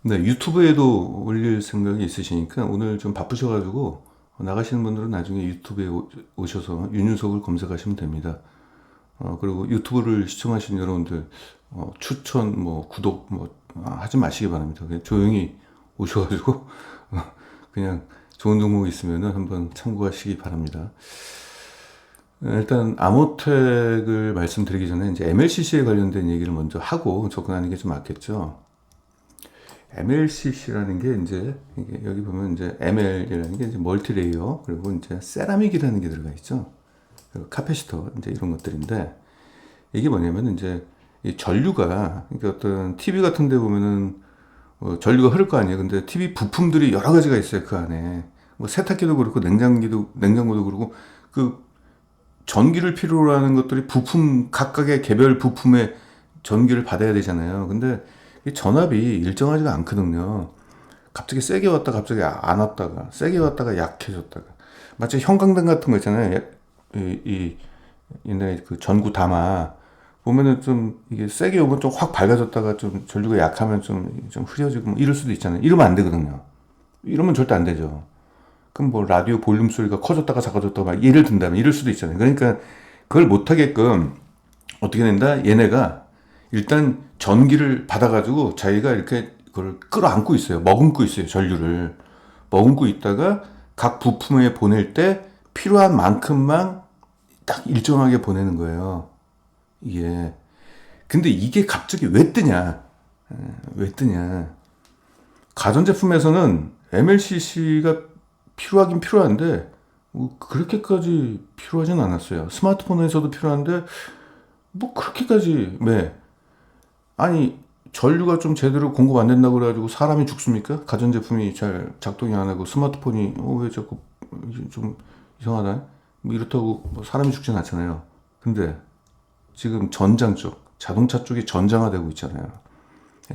네, 유튜브에도 올릴 생각이 있으시니까 오늘 좀 바쁘셔가지고 나가시는 분들은 나중에 유튜브에 오셔서 윤윤석을 검색하시면 됩니다. 그리고 유튜브를 시청하시는 여러분들 추천, 뭐 구독 뭐 하지 마시기 바랍니다. 그냥 조용히 오셔가지고 그냥 좋은 종목 있으면은 한번 참고하시기 바랍니다. 일단 아모텍을 말씀드리기 전에 이제 MLCC에 관련된 얘기를 먼저 하고 접근하는 게 좀 맞겠죠. MLCC라는 게 이제 이게 여기 보면 이제 ML이라는 게 이제 멀티레이어 그리고 이제 세라믹이라는 게 들어가 있죠. 그리고 카페시터 이제 이런 것들인데 이게 뭐냐면 이제 이 전류가 그러니까 어떤 TV 같은 데 보면은 전류가 흐를 거 아니에요. 근데 TV 부품들이 여러 가지가 있어요. 그 안에 뭐 세탁기도 그렇고 냉장고도 그렇고 그 전기를 필요로 하는 것들이 부품 각각의 개별 부품의 전기를 받아야 되잖아요. 근데 이 전압이 일정하지가 않거든요. 갑자기 세게 왔다 갑자기 안 왔다가 세게 왔다가 약해졌다가 마치 형광등 같은 거 있잖아요. 이 옛날에 그 전구 담아 보면은 좀 이게 세게 오면 좀 확 밝아졌다가 좀 전류가 약하면 좀 흐려지고 뭐 이럴 수도 있잖아요. 이러면 안 되거든요. 이러면 절대 안 되죠. 그럼 뭐 라디오 볼륨 소리가 커졌다가 작아졌다가 막 예를 든다면 이럴 수도 있잖아요. 그러니까 그걸 못하게끔 어떻게 된다? 얘네가 일단 전기를 받아가지고 자기가 이렇게 그걸 끌어안고 있어요. 머금고 있어요. 전류를. 머금고 있다가 각 부품에 보낼 때 필요한 만큼만 딱 일정하게 보내는 거예요. 이게. 근데 이게 갑자기 왜 뜨냐? 왜 뜨냐? 가전제품에서는 MLCC가 필요하긴 필요한데 뭐 그렇게까지 필요하진 않았어요. 스마트폰에서도 필요한데 뭐 그렇게까지 네. 아니 전류가 좀 제대로 공급 안 된다고 그래가지고 사람이 죽습니까? 가전제품이 잘 작동이 안 하고 스마트폰이 왜 자꾸 좀 이상하다 뭐 이렇다고 뭐 사람이 죽진 않잖아요. 근데 지금 전장 쪽 자동차 쪽이 전장화되고 있잖아요.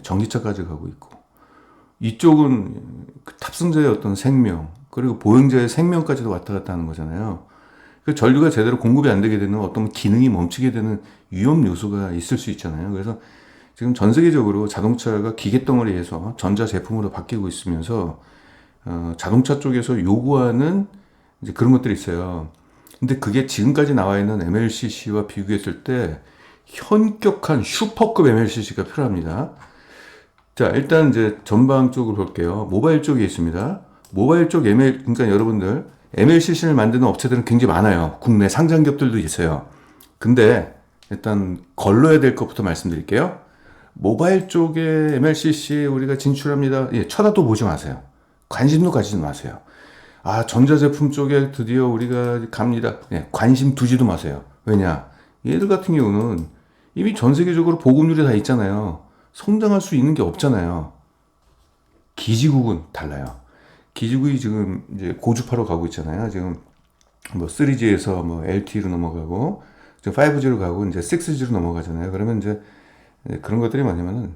전기차까지 가고 있고 이쪽은 그 탑승자의 어떤 생명 그리고 보행자의 생명까지도 왔다 갔다 하는 거잖아요. 그 전류가 제대로 공급이 안 되게 되는 어떤 기능이 멈추게 되는 위험 요소가 있을 수 있잖아요. 그래서 지금 전 세계적으로 자동차가 기계 덩어리에서 전자 제품으로 바뀌고 있으면서 자동차 쪽에서 요구하는 이제 그런 것들이 있어요. 근데 그게 지금까지 나와 있는 MLCC와 비교했을 때 현격한 슈퍼급 MLCC가 필요합니다. 자, 일단 이제 전방 쪽을 볼게요. 모바일 쪽에 있습니다. 모바일 쪽 그러니까 여러분들 MLCC를 만드는 업체들은 굉장히 많아요. 국내 상장 기업들도 있어요. 근데 일단 걸러야 될 것부터 말씀드릴게요. 모바일 쪽에 MLCC 우리가 진출합니다. 예, 쳐다도 보지 마세요. 관심도 가지지 마세요. 아, 전자제품 쪽에 드디어 우리가 갑니다. 예, 관심 두지도 마세요. 왜냐? 얘들 같은 경우는 이미 전 세계적으로 보급률이 다 있잖아요. 성장할 수 있는 게 없잖아요. 기지국은 달라요. 기지국이 지금 이제 고주파로 가고 있잖아요. 지금 뭐 3G에서 뭐 LTE로 넘어가고 지금 5G로 가고 이제 6G로 넘어가잖아요. 그러면 이제 그런 것들이 뭐냐면은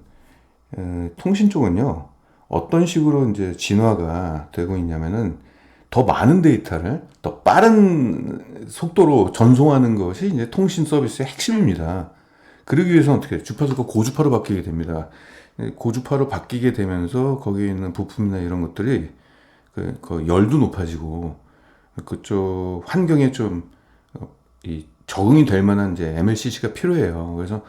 통신 쪽은요. 어떤 식으로 이제 진화가 되고 있냐면은 더 많은 데이터를 더 빠른 속도로 전송하는 것이 이제 통신 서비스의 핵심입니다. 그러기 위해서는 어떻게 주파수가 고주파로 바뀌게 됩니다. 고주파로 바뀌게 되면서 거기에 있는 부품이나 이런 것들이 그 열도 높아지고 그쪽 환경에 좀 적응이 될 만한 이제 MLCC가 필요해요. 그래서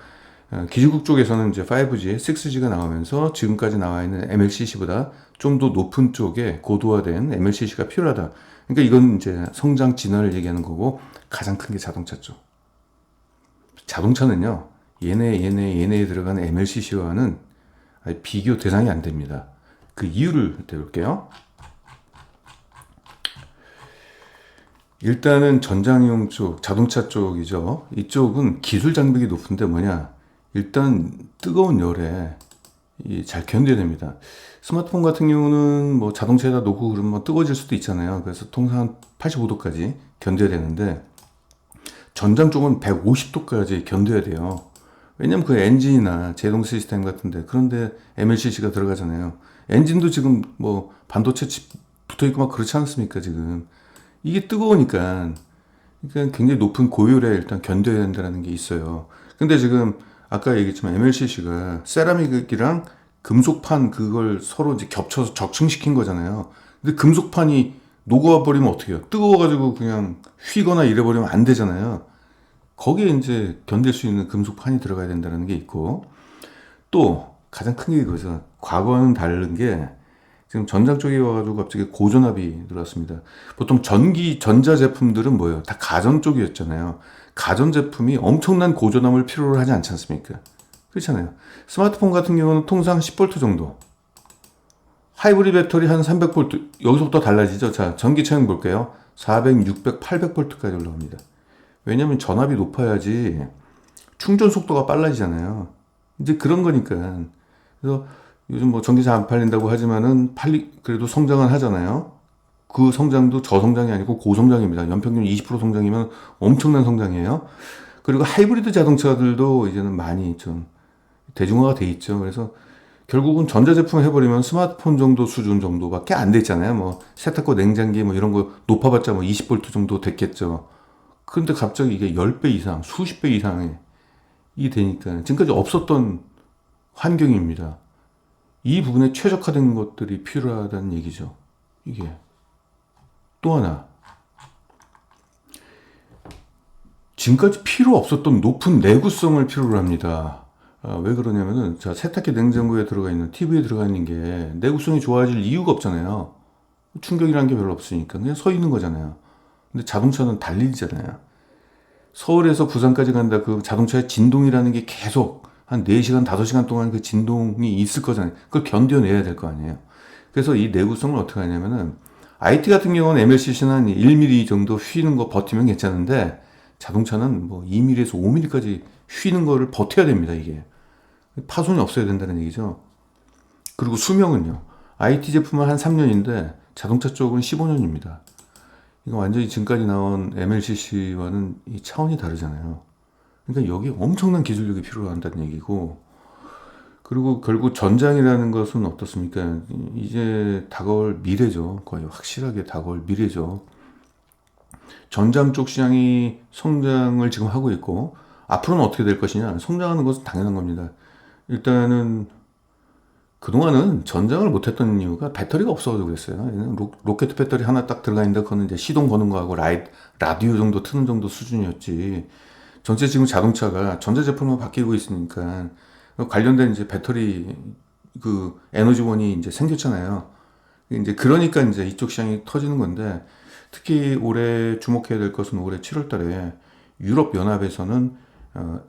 기지국 쪽에서는 이제 5G, 6G가 나오면서 지금까지 나와 있는 MLCC보다 좀 더 높은 쪽에 고도화된 MLCC가 필요하다. 그러니까 이건 이제 성장 진화를 얘기하는 거고 가장 큰 게 자동차 쪽. 자동차는요, 얘네에 들어가는 MLCC와는 비교 대상이 안 됩니다. 그 이유를 드릴게요. 일단은 전장용 쪽, 자동차 쪽이죠. 이쪽은 기술 장벽이 높은데 뭐냐? 일단 뜨거운 열에 잘 견뎌야 됩니다. 스마트폰 같은 경우는 뭐 자동차에다 놓고 그러면 뜨거워질 수도 있잖아요. 그래서 통상 85도까지 견뎌야 되는데 전장 쪽은 150도까지 견뎌야 돼요. 왜냐면 그 엔진이나 제동 시스템 같은데 그런데 MLCC가 들어가잖아요. 엔진도 지금 뭐 반도체 칩 붙어 있고 막 그렇지 않습니까 지금. 이게 뜨거우니까 그러니까 굉장히 높은 고열에 일단 견뎌야 된다는 게 있어요. 근데 지금 아까 얘기했지만 MLCC가 세라믹이랑 금속판 그걸 서로 이제 겹쳐서 적층시킨 거잖아요. 근데 금속판이 녹아 버리면 어떻게 해요? 뜨거워가지고 그냥 휘거나 이래 버리면 안 되잖아요. 거기에 이제 견딜 수 있는 금속판이 들어가야 된다는 게 있고, 또 가장 큰 게 이거죠. 과거와는 다른 게 지금 전장 쪽에 와가지고 갑자기 고전압이 들어왔습니다. 보통 전자 제품들은 뭐예요? 다 가전 쪽이었잖아요. 가전 제품이 엄청난 고전압을 필요로 하지 않지 않습니까? 그렇잖아요. 스마트폰 같은 경우는 통상 10V 정도. 하이브리드 배터리 한 300V. 여기서부터 달라지죠. 자, 전기차용 볼게요. 400, 600, 800V까지 올라갑니다. 왜냐면 전압이 높아야지 충전 속도가 빨라지잖아요. 이제 그런 거니까. 그래서 요즘 뭐 전기차 안 팔린다고 하지만은 그래도 성장은 하잖아요. 그 성장도 저성장이 아니고 고성장입니다. 연평균 20% 성장이면 엄청난 성장이에요. 그리고 하이브리드 자동차들도 이제는 많이 좀 대중화가 돼 있죠. 그래서 결국은 전자제품 해버리면 스마트폰 정도 수준 정도밖에 안 됐잖아요. 뭐 세탁기, 냉장기 뭐 이런 거 높아봤자 뭐 20V 정도 됐겠죠. 그런데 갑자기 이게 10배 이상, 수십 배 이상이 되니까 지금까지 없었던 환경입니다. 이 부분에 최적화된 것들이 필요하다는 얘기죠. 이게 또 하나, 지금까지 필요 없었던 높은 내구성을 필요로 합니다. 왜 그러냐면은, 자, 세탁기, 냉장고에 들어가 있는, TV에 들어가 있는 게 내구성이 좋아질 이유가 없잖아요. 충격이라는 게 별로 없으니까 그냥 서 있는 거잖아요. 근데 자동차는 달리잖아요. 서울에서 부산까지 간다, 그 자동차의 진동이라는 게 계속 한 4시간, 5시간 동안 그 진동이 있을 거잖아요. 그걸 견뎌내야 될 거 아니에요. 그래서 이 내구성을 어떻게 하냐면은, IT 같은 경우는 MLCC는 한 1mm 정도 휘는 거 버티면 괜찮은데, 자동차는 뭐 2mm에서 5mm까지 휘는 거를 버텨야 됩니다, 이게. 파손이 없어야 된다는 얘기죠. 그리고 수명은요. IT 제품은 한 3년인데 자동차 쪽은 15년입니다. 이거 완전히 지금까지 나온 MLCC와는 이 차원이 다르잖아요. 그러니까 여기 엄청난 기술력이 필요한다는 얘기고, 그리고 결국 전장이라는 것은 어떻습니까? 이제 다가올 미래죠. 거의 확실하게 다가올 미래죠. 전장 쪽 시장이 성장을 지금 하고 있고, 앞으로는 어떻게 될 것이냐? 성장하는 것은 당연한 겁니다. 일단은 그동안은 전장을 못했던 이유가 배터리가 없어서 그랬어요. 로켓 배터리 하나 딱 들어가 있는데 그거는 이제 시동 거는 거하고 라디오 정도 트는 정도 수준이었지. 전체 지금 자동차가 전자제품으로 바뀌고 있으니까 관련된 이제 배터리 그 에너지원이 이제 생겼잖아요. 이제 그러니까 이제 이쪽 시장이 터지는 건데, 특히 올해 주목해야 될 것은 올해 7월 달에 유럽 연합에서는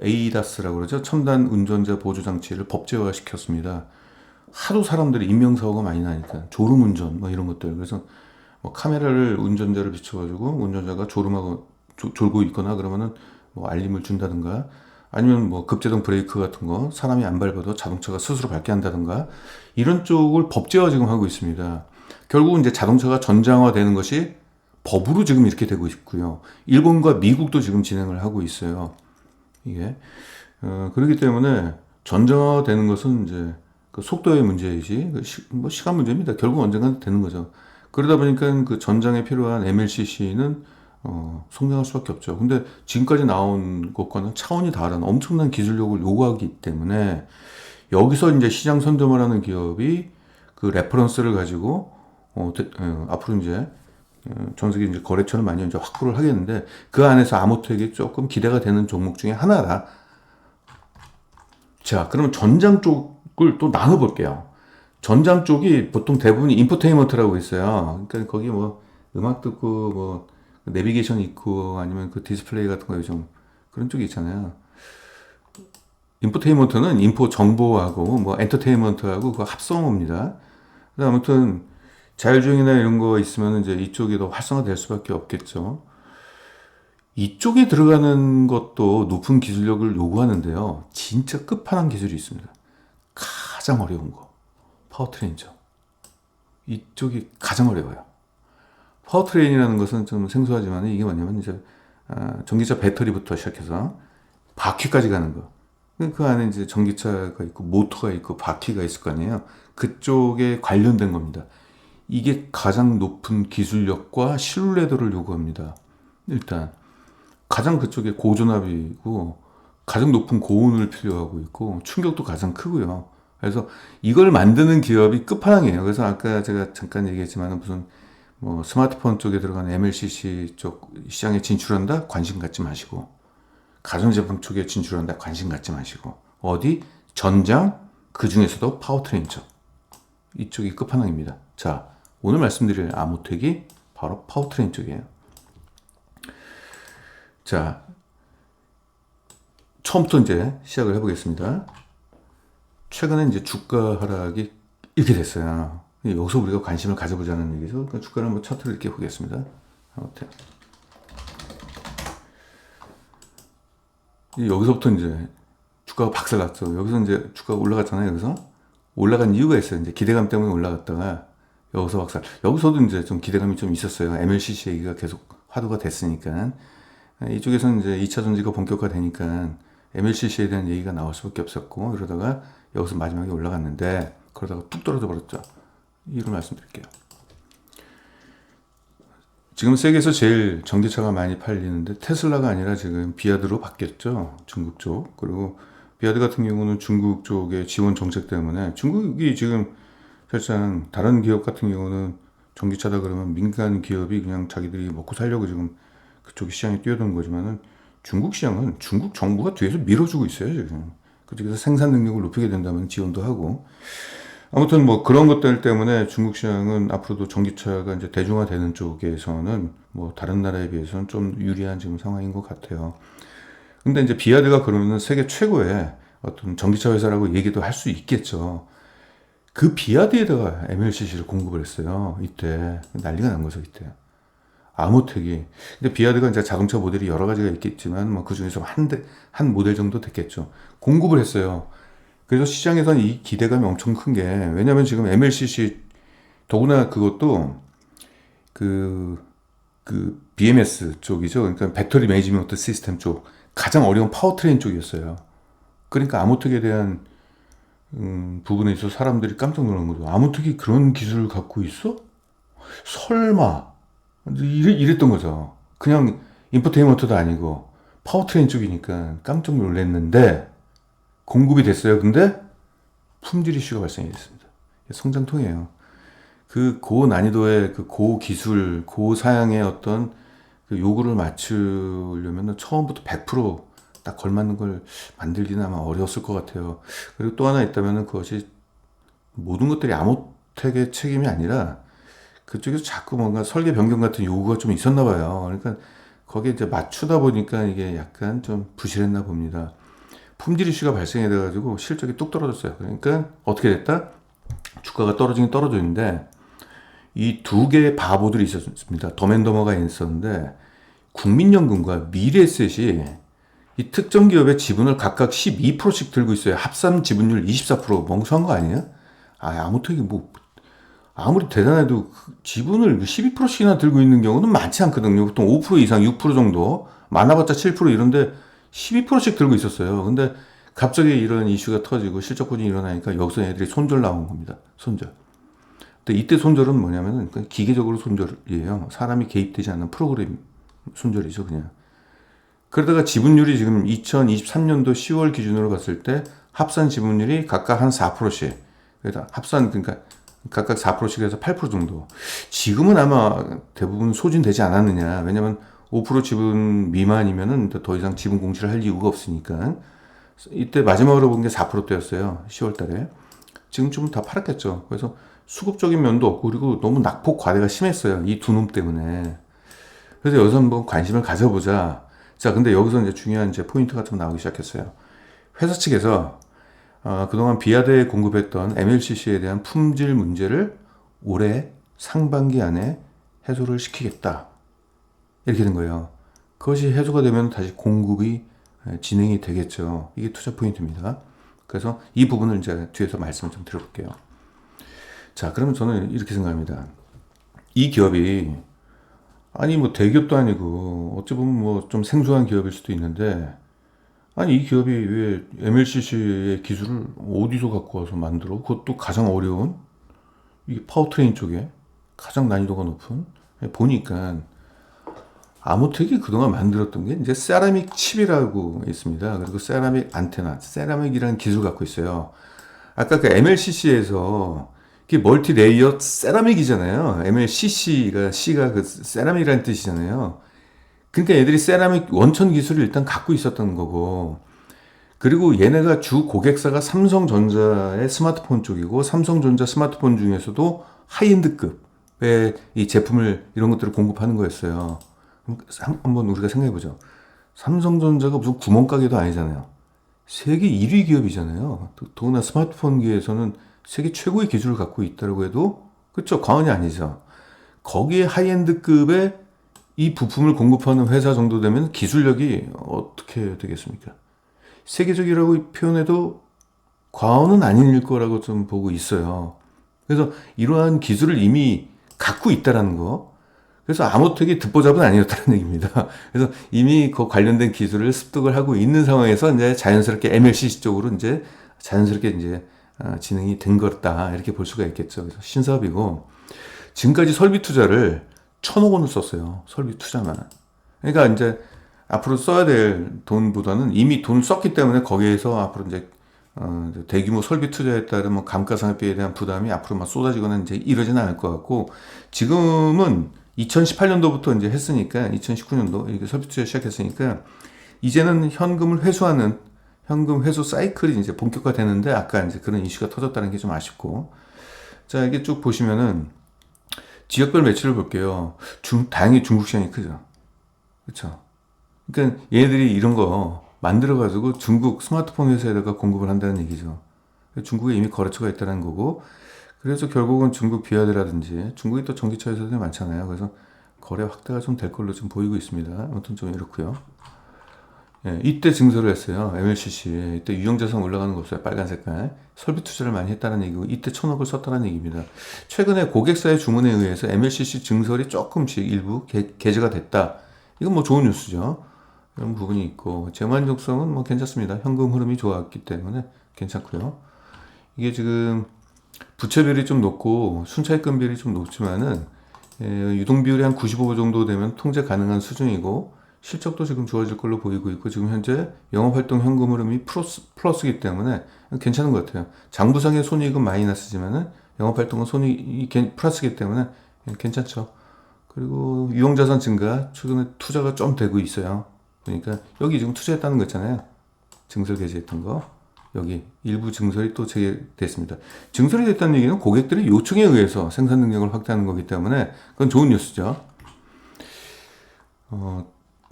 ADAS라고 그러죠. 첨단 운전자 보조 장치를 법제화 시켰습니다. 하도 사람들이 인명사고가 많이 나니까 졸음 운전 뭐 이런 것들. 그래서 뭐 카메라를 운전자를 비춰가지고 운전자가 졸음하고 졸고 있거나 그러면은 뭐 알림을 준다든가, 아니면 뭐 급제동 브레이크 같은 거 사람이 안 밟아도 자동차가 스스로 밟게 한다든가, 이런 쪽을 법제화 지금 하고 있습니다. 결국은 이제 자동차가 전장화되는 것이 법으로 지금 이렇게 되고 있고요. 일본과 미국도 지금 진행을 하고 있어요. 이게 그렇기 때문에 전장화되는 것은 이제 그 속도의 문제이지 뭐 시간 문제입니다. 결국 언젠가 되는 거죠. 그러다 보니까 그 전장에 필요한 MLCC는 성장할 수밖에 없죠. 근데 지금까지 나온 것과는 차원이 다른 엄청난 기술력을 요구하기 때문에, 여기서 이제 시장 선점을 하는 기업이 그 레퍼런스를 가지고 앞으로 이제 전 세계 이제 거래처를 많이 이제 확보를 하겠는데, 그 안에서 아모토에게 조금 기대가 되는 종목 중에 하나라. 자, 그러면 전장 쪽을 또 나눠볼게요. 전장 쪽이 보통 대부분 인포테인먼트라고 있어요. 그러니까 거기 뭐 음악 듣고 뭐 내비게이션 있고 아니면 그 디스플레이 같은 거 요즘 그런 쪽이 있잖아요. 인포테인먼트는 인포 정보하고 뭐 엔터테인먼트하고 그 합성어입니다. 그래서 아무튼 자율주행이나 이런 거 있으면 이제 이쪽이 더 활성화될 수밖에 없겠죠. 이쪽에 들어가는 것도 높은 기술력을 요구하는데요. 진짜 끝판왕 기술이 있습니다. 가장 어려운 거. 파워트레인이죠. 이쪽이 가장 어려워요. 파워트레인이라는 것은 좀 생소하지만 이게 뭐냐면 이제 전기차 배터리부터 시작해서 바퀴까지 가는 거. 그 안에 이제 전기차가 있고 모터가 있고 바퀴가 있을 거 아니에요. 그쪽에 관련된 겁니다. 이게 가장 높은 기술력과 신뢰도를 요구합니다. 일단 가장 그쪽에 고전압이고 가장 높은 고온을 필요하고 있고 충격도 가장 크고요. 그래서 이걸 만드는 기업이 끝판왕이에요. 그래서 아까 제가 잠깐 얘기했지만 무슨 뭐 스마트폰 쪽에 들어가는 MLCC 쪽 시장에 진출한다? 관심 갖지 마시고, 가전제품 쪽에 진출한다? 관심 갖지 마시고, 어디? 전장, 그 중에서도 파워트레인 쪽. 이쪽이 끝판왕입니다. 자, 오늘 말씀드릴 아모텍이 바로 파워트레인 쪽이에요. 자, 처음부터 이제 시작을 해보겠습니다. 최근에 이제 주가 하락이 이렇게 됐어요. 여기서 우리가 관심을 가져보자는 얘기죠. 그러니까 주가를 한번 차트를 이렇게 보겠습니다. 아무튼 여기서부터 이제 주가가 박살났죠. 여기서 이제 주가가 올라갔잖아요. 여기서 올라간 이유가 있어요. 이제 기대감 때문에 올라갔다가 여기서 박살. 여기서도 이제 좀 기대감이 좀 있었어요. MLCC 얘기가 계속 화두가 됐으니까. 이쪽에서는 이제 2차 전지가 본격화되니까 MLCC에 대한 얘기가 나올 수밖에 없었고, 이러다가 여기서 마지막에 올라갔는데 그러다가 뚝 떨어져 버렸죠. 이걸 말씀드릴게요. 지금 세계에서 제일 전기차가 많이 팔리는데 테슬라가 아니라 지금 비아드로 바뀌었죠. 중국 쪽. 그리고 비아드 같은 경우는 중국 쪽의 지원 정책 때문에, 중국이 지금 사실상 다른 기업 같은 경우는 전기차다 그러면 민간 기업이 그냥 자기들이 먹고 살려고 지금 그쪽 시장에 뛰어드는 거지만은, 중국 시장은 중국 정부가 뒤에서 밀어주고 있어요, 지금. 그쪽에서 생산 능력을 높이게 된다면 지원도 하고. 아무튼 뭐 그런 것들 때문에 중국 시장은 앞으로도 전기차가 이제 대중화되는 쪽에서는 뭐 다른 나라에 비해서는 좀 유리한 지금 상황인 것 같아요. 근데 이제 비아드가 그러면은 세계 최고의 어떤 전기차 회사라고 얘기도 할 수 있겠죠. 그 비아드에다가 MLCC를 공급을 했어요. 이때 난리가 난 거죠, 이때. 아모텍이. 근데 비아드가 이제 자동차 모델이 여러 가지가 있겠지만 뭐 그 중에서 한 모델 정도 됐겠죠. 공급을 했어요. 그래서 시장에서는 이 기대감이 엄청 큰 게, 왜냐면 지금 MLCC, 더구나 그것도 그 BMS 쪽이죠. 그러니까 배터리 매니지먼트 시스템 쪽, 가장 어려운 파워트레인 쪽이었어요. 그러니까 아모텍에 대한 부분에 있어서 사람들이 깜짝 놀란 거죠. 아모텍이 그런 기술을 갖고 있어? 설마. 이랬던 거죠. 그냥 인포테인먼트도 아니고 파워트레인 쪽이니까 깜짝 놀랐는데 공급이 됐어요. 근데 품질 이슈가 발생이 됐습니다. 성장통이에요. 그 고난이도의 그 고기술, 고사양의 어떤 그 요구를 맞추려면 처음부터 100%딱 걸맞는 걸 만들기는 아마 어려웠을 것 같아요. 그리고 또 하나 있다면 그것이 모든 것들이 아모텍의 책임이 아니라 그쪽에서 자꾸 뭔가 설계 변경 같은 요구가 좀 있었나 봐요. 그러니까 거기에 이제 맞추다 보니까 이게 약간 좀 부실했나 봅니다. 품질 이슈가 발생해 돼가지고 실적이 뚝 떨어졌어요. 그러니까 어떻게 됐다? 주가가 떨어지긴 떨어졌는데, 이 두 개의 바보들이 있었습니다. 덤앤더머가 있었는데, 국민연금과 미래에셋이 이 특정 기업의 지분을 각각 12%씩 들고 있어요. 합산 지분율 24%. 멍청한 거 아니에요? 아무튼 뭐 아무리 대단해도 지분을 12%씩이나 들고 있는 경우는 많지 않거든요. 보통 5% 이상, 6% 정도, 많아봤자 7% 이런데 12%씩 들고 있었어요. 근데 갑자기 이런 이슈가 터지고 실적분이 일어나니까 여기서 애들이 손절 나온 겁니다. 손절. 근데 이때 손절은 뭐냐면은 기계적으로 손절이에요. 사람이 개입되지 않는 프로그램 손절이죠, 그냥. 그러다가 지분율이 지금 2023년도 10월 기준으로 봤을 때 합산 지분율이 각각 한 4%씩. 그러니까 합산, 그러니까 각각 4%씩 해서 8% 정도. 지금은 아마 대부분 소진되지 않았느냐. 왜냐면 5% 지분 미만이면은 더 이상 지분 공시를 할 이유가 없으니까. 이때 마지막으로 본 게 4%대였어요. 10월 달에. 지금 좀 다 팔았겠죠. 그래서 수급적인 면도 없고, 그리고 너무 낙폭 과대가 심했어요. 이 두 놈 때문에. 그래서 여기서 한번 관심을 가져보자. 자, 근데 여기서 이제 중요한 이제 포인트가 좀 나오기 시작했어요. 회사 측에서 그동안 비아드에 공급했던 MLCC에 대한 품질 문제를 올해 상반기 안에 해소를 시키겠다. 이렇게 된 거예요. 그것이 해소가 되면 다시 공급이 진행이 되겠죠. 이게 투자 포인트입니다. 그래서 이 부분을 이제 뒤에서 말씀을 좀 드려볼게요. 자, 그러면 저는 이렇게 생각합니다. 이 기업이, 아니 뭐 대기업도 아니고 어찌 보면 뭐 좀 생소한 기업일 수도 있는데, 아니 이 기업이 왜 MLCC의 기술을 어디서 갖고 와서 만들어? 그것도 가장 어려운, 이게 파워트레인 쪽에 가장 난이도가 높은. 보니까 아모텍이 그동안 만들었던 게 이제 세라믹 칩이라고 있습니다. 그리고 세라믹 안테나, 세라믹이라는 기술 갖고 있어요. 아까 그 MLCC에서 그게 멀티 레이어 세라믹이잖아요. MLCC가 C가 그 세라믹이라는 뜻이잖아요. 그러니까 애들이 세라믹 원천 기술을 일단 갖고 있었던 거고, 그리고 얘네가 주 고객사가 삼성전자의 스마트폰 쪽이고, 삼성전자 스마트폰 중에서도 하이엔드급의 이 제품을 이런 것들을 공급하는 거였어요. 한번 우리가 생각해보죠. 삼성전자가 무슨 구멍가게도 아니잖아요. 세계 1위 기업이잖아요. 더구나 스마트폰계에서는 세계 최고의 기술을 갖고 있다고 해도 그렇죠. 과언이 아니죠. 거기에 하이엔드급의 이 부품을 공급하는 회사 정도 되면 기술력이 어떻게 되겠습니까? 세계적이라고 표현해도 과언은 아닐 거라고 좀 보고 있어요. 그래서 이러한 기술을 이미 갖고 있다라는 거. 그래서 아무되게 듣보잡은 아니었다는 얘기입니다. 그래서 이미 그 관련된 기술을 습득을 하고 있는 상황에서 이제 자연스럽게 MLCC 쪽으로 이제 자연스럽게 이제 진행이 된 거다. 이렇게 볼 수가 있겠죠. 그래서 신사업이고, 지금까지 설비 투자를 1,000억 원을 썼어요. 설비 투자만. 그러니까 이제 앞으로 써야 될 돈보다는 이미 돈을 썼기 때문에 거기에서 앞으로 이제 대규모 설비 투자에 따른 뭐 감가상각비에 대한 부담이 앞으로 막 쏟아지거나 이제 이러지는 않을 것 같고, 지금은 2018년도부터 이제 했으니까 2019년도 이렇게 설비 투자 시작했으니까 이제는 현금을 회수하는 현금 회수 사이클이 이제 본격화되는데, 아까 이제 그런 이슈가 터졌다는 게 좀 아쉽고. 자, 이게 쭉 보시면은 지역별 매출을 볼게요. 다행히 중국 시장이 크죠. 그렇죠. 그러니까 얘네들이 이런 거 만들어가지고 중국 스마트폰 회사에다가 공급을 한다는 얘기죠. 중국에 이미 거래처가 있다는 거고, 그래서 결국은 중국 비아드라든지 중국이 또 전기차 회사들이 많잖아요. 그래서 거래 확대가 좀 될 걸로 좀 보이고 있습니다. 아무튼 좀 이렇고요. 예, 이때 증설을 했어요. MLCC. 이때 유형자산 올라가는 거 없어요. 빨간 색깔. 설비 투자를 많이 했다는 얘기고, 이때 1,000억을 썼다는 얘기입니다. 최근에 고객사의 주문에 의해서 MLCC 증설이 조금씩 일부 개재가 됐다. 이건 뭐 좋은 뉴스죠. 이런 부분이 있고, 재만족성은 뭐 괜찮습니다. 현금 흐름이 좋았기 때문에 괜찮고요. 이게 지금 부채비율이 좀 높고 순차입금 비율이 좀 높지만은 유동 비율이 한 95 정도 되면 통제 가능한 수준이고, 실적도 지금 좋아질 걸로 보이고 있고, 지금 현재 영업활동 현금 흐름이 플러스이기 때문에 괜찮은 것 같아요. 장부상의 손익은 마이너스지만은 영업활동은 손익이 플러스이기 때문에 괜찮죠. 그리고 유형자산 증가, 최근에 투자가 좀 되고 있어요. 그러니까 여기 지금 투자했다는 거 있잖아요. 증설 개시했던 거. 여기 일부 증설이 또 재개됐습니다. 증설이 됐다는 얘기는 고객들의 요청에 의해서 생산 능력을 확대하는 거기 때문에 그건 좋은 뉴스죠.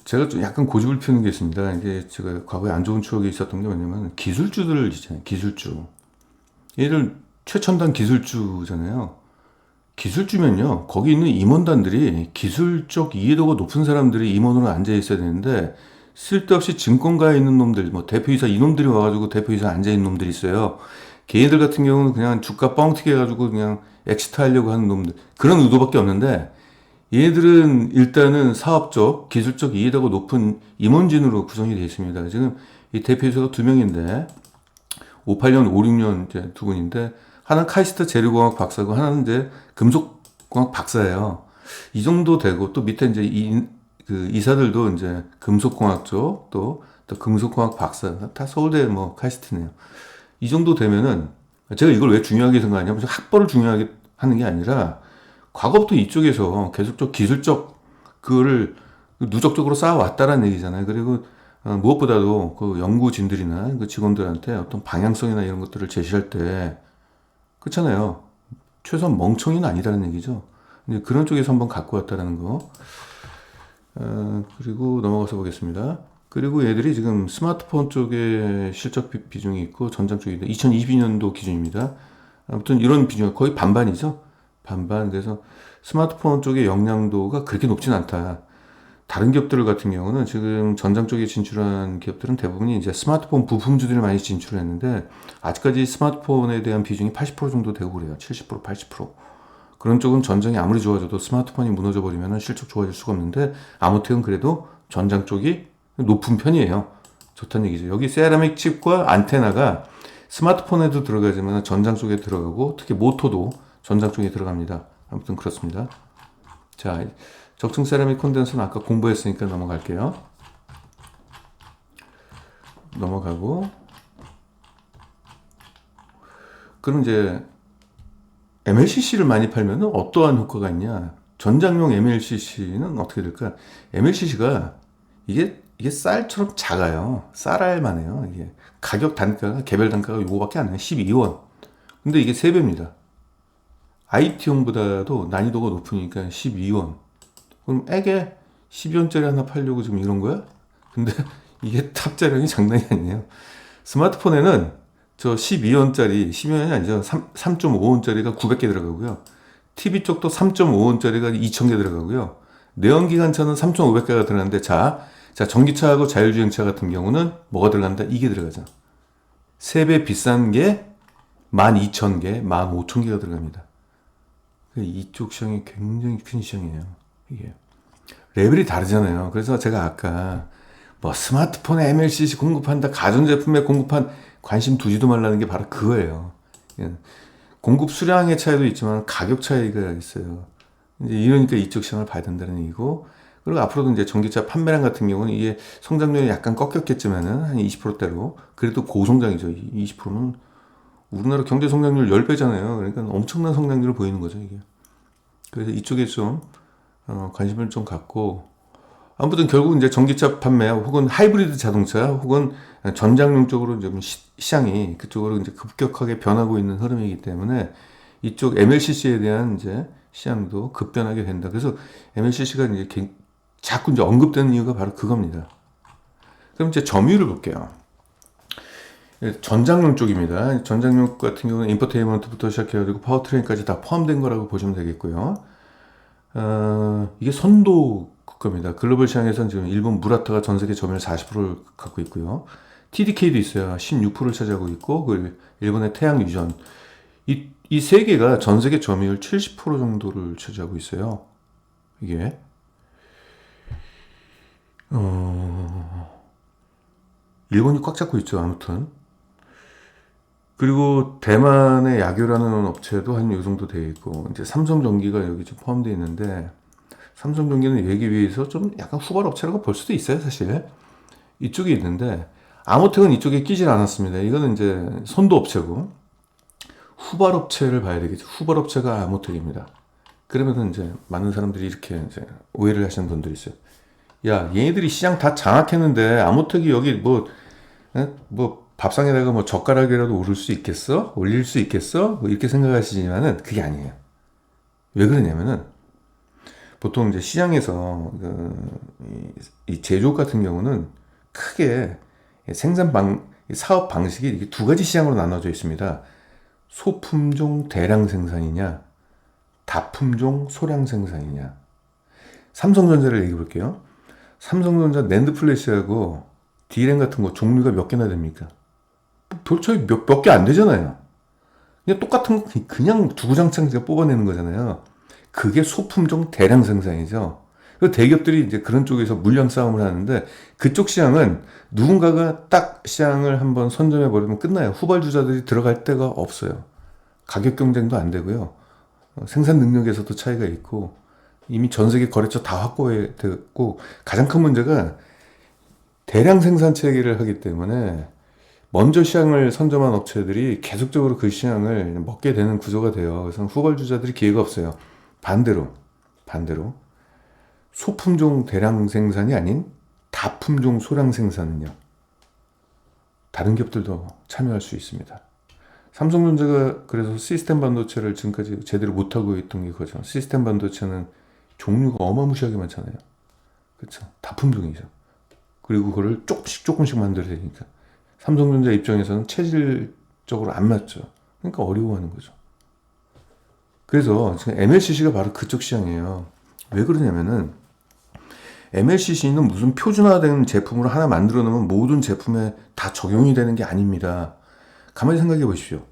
제가 좀 약간 고집을 피우는 게 있습니다. 이게 제가 과거에 안 좋은 추억이 있었던 게 뭐냐면, 기술주들 있잖아요. 기술주. 얘들 최첨단 기술주잖아요. 기술주면요, 거기 있는 임원단들이 기술적 이해도가 높은 사람들이 임원으로 앉아 있어야 되는데, 쓸데없이 증권가에 있는 놈들, 뭐 대표이사 이놈들이 와가지고 대표이사 앉아 있는 놈들이 있어요. 걔네들 같은 경우는 그냥 주가 뻥튀기 해가지고 그냥 엑시트 하려고 하는 놈들, 그런 의도밖에 없는데, 얘들은 일단은 사업적, 기술적 이해도가 높은 임원진으로 구성이 되어 있습니다. 지금 이 대표이사가 2명인데, 58년, 56년 이제 두 분인데, 하나는 카이스트 재료공학 박사고, 하나는 이제 금속공학 박사예요. 이 정도 되고, 또 밑에 이제 그 이사들도 이제 금속공학 쪽, 또 금속공학 박사, 다 서울대 뭐 카이스트네요. 이 정도 되면은, 제가 이걸 왜 중요하게 생각하냐면, 학벌을 중요하게 하는 게 아니라, 과거부터 이쪽에서 계속적 기술적 그거를 누적적으로 쌓아왔다라는 얘기잖아요. 그리고 무엇보다도 그 연구진들이나 그 직원들한테 어떤 방향성이나 이런 것들을 제시할 때, 그렇잖아요. 최소한 멍청이는 아니라는 얘기죠. 이제 그런 쪽에서 한번 갖고 왔다라는 거. 그리고 넘어가서 보겠습니다. 그리고 얘들이 지금 스마트폰 쪽에 실적 비중이 있고, 전장 쪽인데 2022년도 기준입니다. 아무튼 이런 비중 거의 반반이죠. 반반. 그래서 스마트폰 쪽의 영향도가 그렇게 높진 않다. 다른 기업들 같은 경우는 지금 전장 쪽에 진출한 기업들은 대부분이 이제 스마트폰 부품주들이 많이 진출했는데, 아직까지 스마트폰에 대한 비중이 80% 정도 되고 그래요. 70%, 80%. 그런 쪽은 전장이 아무리 좋아져도 스마트폰이 무너져 버리면 실적 좋아질 수가 없는데, 아무튼 그래도 전장 쪽이 높은 편이에요. 좋다는 얘기죠. 여기 세라믹 칩과 안테나가 스마트폰에도 들어가지만 전장 쪽에 들어가고, 특히 모터도 전장 쪽에 들어갑니다. 아무튼 그렇습니다. 자, 적층 세라믹 콘덴서는 아까 공부했으니까 넘어갈게요. 넘어가고, 그럼 이제 MLCC를 많이 팔면 어떠한 효과가 있냐? 전장용 MLCC는 어떻게 될까? MLCC가 이게 쌀처럼 작아요. 쌀알만 해요. 이게 가격 단가가 개별 단가가 요거밖에 안 해요. 12원. 근데 이게 3배입니다. IT용보다도 난이도가 높으니까 12원. 그럼 애게 12원짜리 하나 팔려고 지금 이런 거야? 근데 이게 탑재량이 장난이 아니에요. 스마트폰에는 저 12원짜리, 12원이 아니죠. 3.5원짜리가 900개 들어가고요. TV 쪽도 3.5원짜리가 2000개 들어가고요. 내연기관차는 3,500개가 들어가는데, 자, 전기차하고 자율주행차 같은 경우는 뭐가 들어간다? 이게 들어가죠. 3배 비싼 게 12,000개, 15,000개가 들어갑니다. 이쪽 시장이 굉장히 큰 시장이에요. 이게. 레벨이 다르잖아요. 그래서 제가 아까 뭐 스마트폰에 MLCC 공급한다, 가전제품에 공급한 관심 두지도 말라는 게 바로 그거예요. 공급 수량의 차이도 있지만 가격 차이가 있어요. 이제 이러니까 이쪽 시장을 봐야 된다는 얘기고, 그리고 앞으로도 이제 전기차 판매량 같은 경우는 이게 성장률이 약간 꺾였겠지만은 한 20%대로 그래도 고성장이죠. 20%는 우리나라 경제 성장률 10배잖아요. 그러니까 엄청난 성장률을 보이는 거죠, 이게. 그래서 이쪽에 좀 관심을 좀 갖고, 아무튼 결국 이제 전기차 판매 혹은 하이브리드 자동차 혹은 전장용 쪽으로 좀 시장이 그쪽으로 이제 급격하게 변하고 있는 흐름이기 때문에 이쪽 MLCC에 대한 이제 시장도 급변하게 된다. 그래서 MLCC가 이제 자꾸 이제 언급되는 이유가 바로 그겁니다. 그럼 이제 점유율을 볼게요. 전장용 쪽입니다. 전장용 같은 경우는 인포테인먼트부터 시작해가지고 파워트레인까지 다 포함된 거라고 보시면 되겠고요. 이게 선도 국가입니다. 글로벌 시장에서는 지금 일본 무라타가 전 세계 점유율 40%를 갖고 있고요. TDK도 있어요. 16%를 차지하고 있고, 그 일본의 태양 유전. 이 세 개가 전 세계 점유율 70% 정도를 차지하고 있어요. 이게. 일본이 꽉 잡고 있죠. 아무튼. 그리고 대만의 야교라는 업체도 한 요 정도 되어 있고, 이제 삼성전기가 여기 좀 포함되어 있는데, 삼성전기는 얘기 위해서 좀 약간 후발 업체라고 볼 수도 있어요, 사실. 이쪽에 있는데, 아모텍은 이쪽에 끼질 않았습니다. 이거는 이제 선도 업체고, 후발 업체를 봐야 되겠죠. 후발 업체가 아모텍입니다. 그러면은 이제 많은 사람들이 이렇게 이제 오해를 하시는 분들이 있어요. 야, 얘네들이 시장 다 장악했는데, 아모텍이 여기 뭐 밥상에다가 뭐 젓가락이라도 오를 수 있겠어? 올릴 수 있겠어? 뭐 이렇게 생각하시지만은 그게 아니에요. 왜 그러냐면은 보통 이제 시장에서 이 제조업 같은 경우는 크게 사업 방식이 이렇게 두 가지 시장으로 나눠져 있습니다. 소품종 대량 생산이냐, 다품종 소량 생산이냐. 삼성전자를 얘기해 볼게요. 삼성전자 낸드 플래시하고 D램 같은 거 종류가 몇 개나 됩니까? 별 차이 몇 개 안 되잖아요. 그냥 똑같은 거 그냥 두구장창 뽑아내는 거잖아요. 그게 소품종 대량 생산이죠. 대기업들이 이제 그런 쪽에서 물량 싸움을 하는데, 그쪽 시장은 누군가가 딱 시장을 한번 선점해 버리면 끝나요. 후발주자들이 들어갈 데가 없어요. 가격 경쟁도 안 되고요. 생산 능력에서도 차이가 있고, 이미 전 세계 거래처 다 확보됐고, 가장 큰 문제가 대량 생산 체계를 하기 때문에 먼저 시장을 선점한 업체들이 계속적으로 그 시장을 먹게 되는 구조가 돼요. 그래서 후발주자들이 기회가 없어요. 반대로 소품종 대량 생산이 아닌 다품종 소량 생산은요, 다른 기업들도 참여할 수 있습니다. 삼성전자가 그래서 시스템 반도체를 지금까지 제대로 못하고 있던 게 그거죠. 시스템 반도체는 종류가 어마무시하게 많잖아요. 그렇죠. 다품종이죠. 그리고 그걸 조금씩 만들어야 되니까 삼성전자 입장에서는 체질적으로 안 맞죠. 그러니까 어려워하는 거죠. 그래서 지금 MLCC가 바로 그쪽 시장이에요. 왜 그러냐면은 MLCC는 무슨 표준화된 제품으로 하나 만들어 놓으면 모든 제품에 다 적용이 되는 게 아닙니다. 가만히 생각해 보십시오.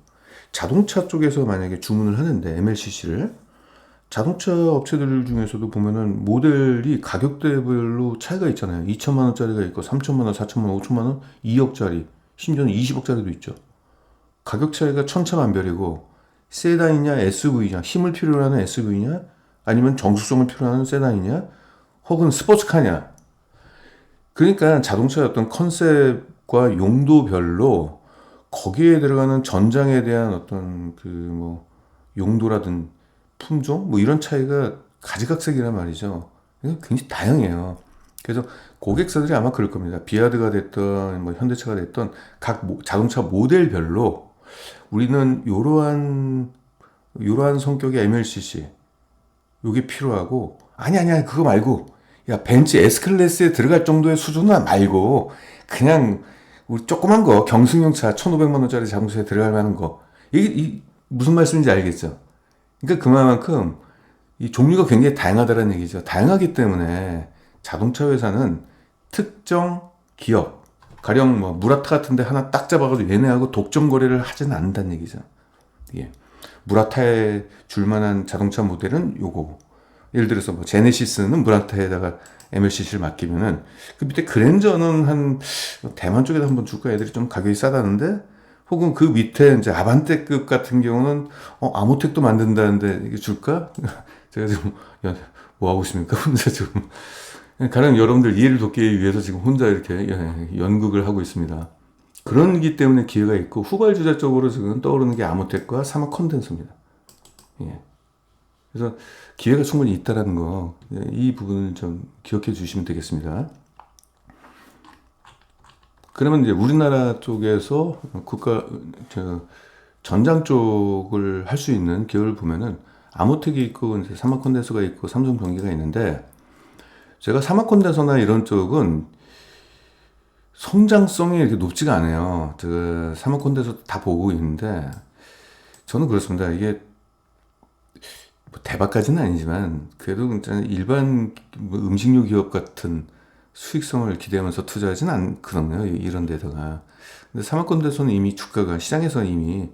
자동차 쪽에서 만약에 주문을 하는데 MLCC를, 자동차 업체들 중에서도 보면은 모델이 가격대별로 차이가 있잖아요. 2천만 원짜리가 있고 3천만 원, 4천만 원, 5천만 원, 2억짜리, 심지어는 20억짜리도 있죠. 가격 차이가 천차만별이고, 세단이냐 SUV냐, 힘을 필요로 하는 SUV냐, 아니면 정숙성을 필요로 하는 세단이냐, 혹은 스포츠카냐. 그러니까 자동차의 어떤 컨셉과 용도별로 거기에 들어가는 전장에 대한 어떤 그 뭐 용도라든 품종 뭐 이런 차이가 가지각색이란 말이죠. 이거 굉장히 다양해요. 그래서 고객사들이 아마 그럴 겁니다. 비아드가 됐던 뭐 현대차가 됐던 각 자동차 모델별로 우리는 이러한 성격의 MLCC 요게 필요하고 아니야 그거 말고 야 벤츠 S클래스에 들어갈 정도의 수준은 말고 그냥 우리 조그만 거 경승용차 1,500만 원짜리 자동차에 들어갈 만한 거 이게 무슨 말씀인지 알겠죠? 그러니까 그만큼 이 종류가 굉장히 다양하다는 얘기죠. 다양하기 때문에 자동차 회사는 특정 기업 가령 뭐 무라타 같은데 하나 딱 잡아가지고 얘네하고 독점 거래를 하지는 않는다는 얘기죠. 예. 무라타에 줄 만한 자동차 모델은 요거고 예를 들어서 뭐 제네시스는 무라타에다가 MLCC를 맡기면은 그 밑에 그랜저는 한 대만 쪽에다 한번 줄까 애들이 좀 가격이 싸다는데 혹은 그 밑에 이제 아반떼급 같은 경우는 아모텍도 만든다는데 이게 줄까? 제가 지금 뭐 하고 있습니까? 혼자 지금 가령 여러분들 이해를 돕기 위해서 지금 혼자 이렇게 연극을 하고 있습니다. 그런기 때문에 기회가 있고 후발주자 쪽으로 지금 떠오르는 게 아모텍과 사막 컨덴서입니다. 예. 그래서 기회가 충분히 있다라는 거, 이 부분을 좀 기억해 주시면 되겠습니다. 그러면 이제 우리나라 쪽에서 전장 쪽을 할 수 있는 기업을 보면은 아모텍이 있고 이제 사막 컨덴서가 있고 삼성 전기가 있는데 제가 사막 컨덴서나 이런 쪽은 성장성이 이렇게 높지가 않아요. 제가 사막 컨덴서 다 보고 있는데 저는 그렇습니다. 이게 뭐 대박까지는 아니지만 그래도 일반 음식료 기업 같은 수익성을 기대하면서 투자하지는 않거든요. 이런 데다가. 근데 사모컨대에서는 이미 주가가 시장에서 이미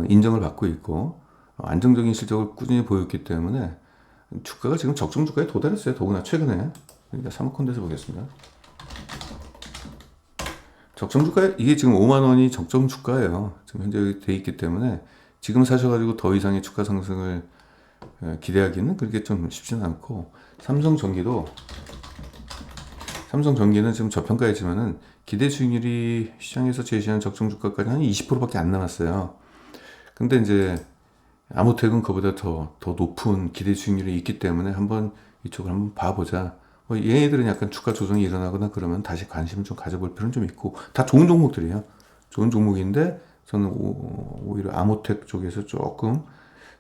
인정을 받고 있고 안정적인 실적을 꾸준히 보였기 때문에 주가가 지금 적정 주가에 도달했어요. 더구나 최근에. 그러니까 사모컨대에서 보겠습니다. 적정 주가 이게 지금 5만 원이 적정 주가예요. 지금 현재 돼 있기 때문에 지금 사셔가지고 더 이상의 주가 상승을 기대하기는 그렇게 좀 쉽지는 않고 삼성전기는 지금 저평가했지만은 기대 수익률이 시장에서 제시한 적정 주가까지 한 20%밖에 안 남았어요. 근데 이제 아모텍은 그보다 더 높은 기대 수익률이 있기 때문에 한번 이쪽을 한번 봐보자. 얘네들은 약간 주가 조정이 일어나거나 그러면 다시 관심을 좀 가져볼 필요는 좀 있고 다 좋은 종목들이에요. 좋은 종목인데 저는 오히려 아모텍 쪽에서 조금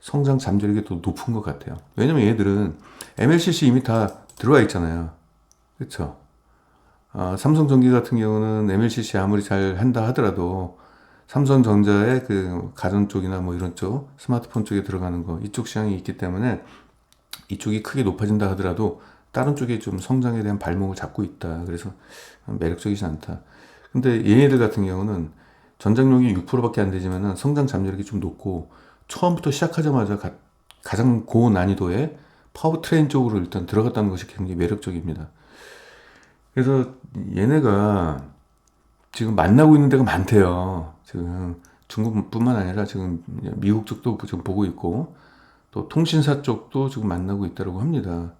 성장 잠재력이 더 높은 것 같아요. 왜냐면 얘들은 MLCC 이미 다 들어와 있잖아요. 그렇죠? 삼성전기 같은 경우는 MLCC 아무리 잘 한다 하더라도 삼성전자의 그 가전 쪽이나 뭐 이런 쪽 스마트폰 쪽에 들어가는 거 이쪽 시장이 있기 때문에 이쪽이 크게 높아진다 하더라도 다른 쪽에 좀 성장에 대한 발목을 잡고 있다. 그래서 매력적이지 않다. 근데 얘네들 같은 경우는 전장력이 6%밖에 안 되지만 성장 잠재력이 좀 높고 처음부터 시작하자마자 가장 고난이도의 파워트레인 쪽으로 일단 들어갔다는 것이 굉장히 매력적입니다. 그래서 얘네가 지금 만나고 있는 데가 많대요. 지금 중국뿐만 아니라 지금 미국 쪽도 지금 보고 있고 또 통신사 쪽도 지금 만나고 있다고 합니다.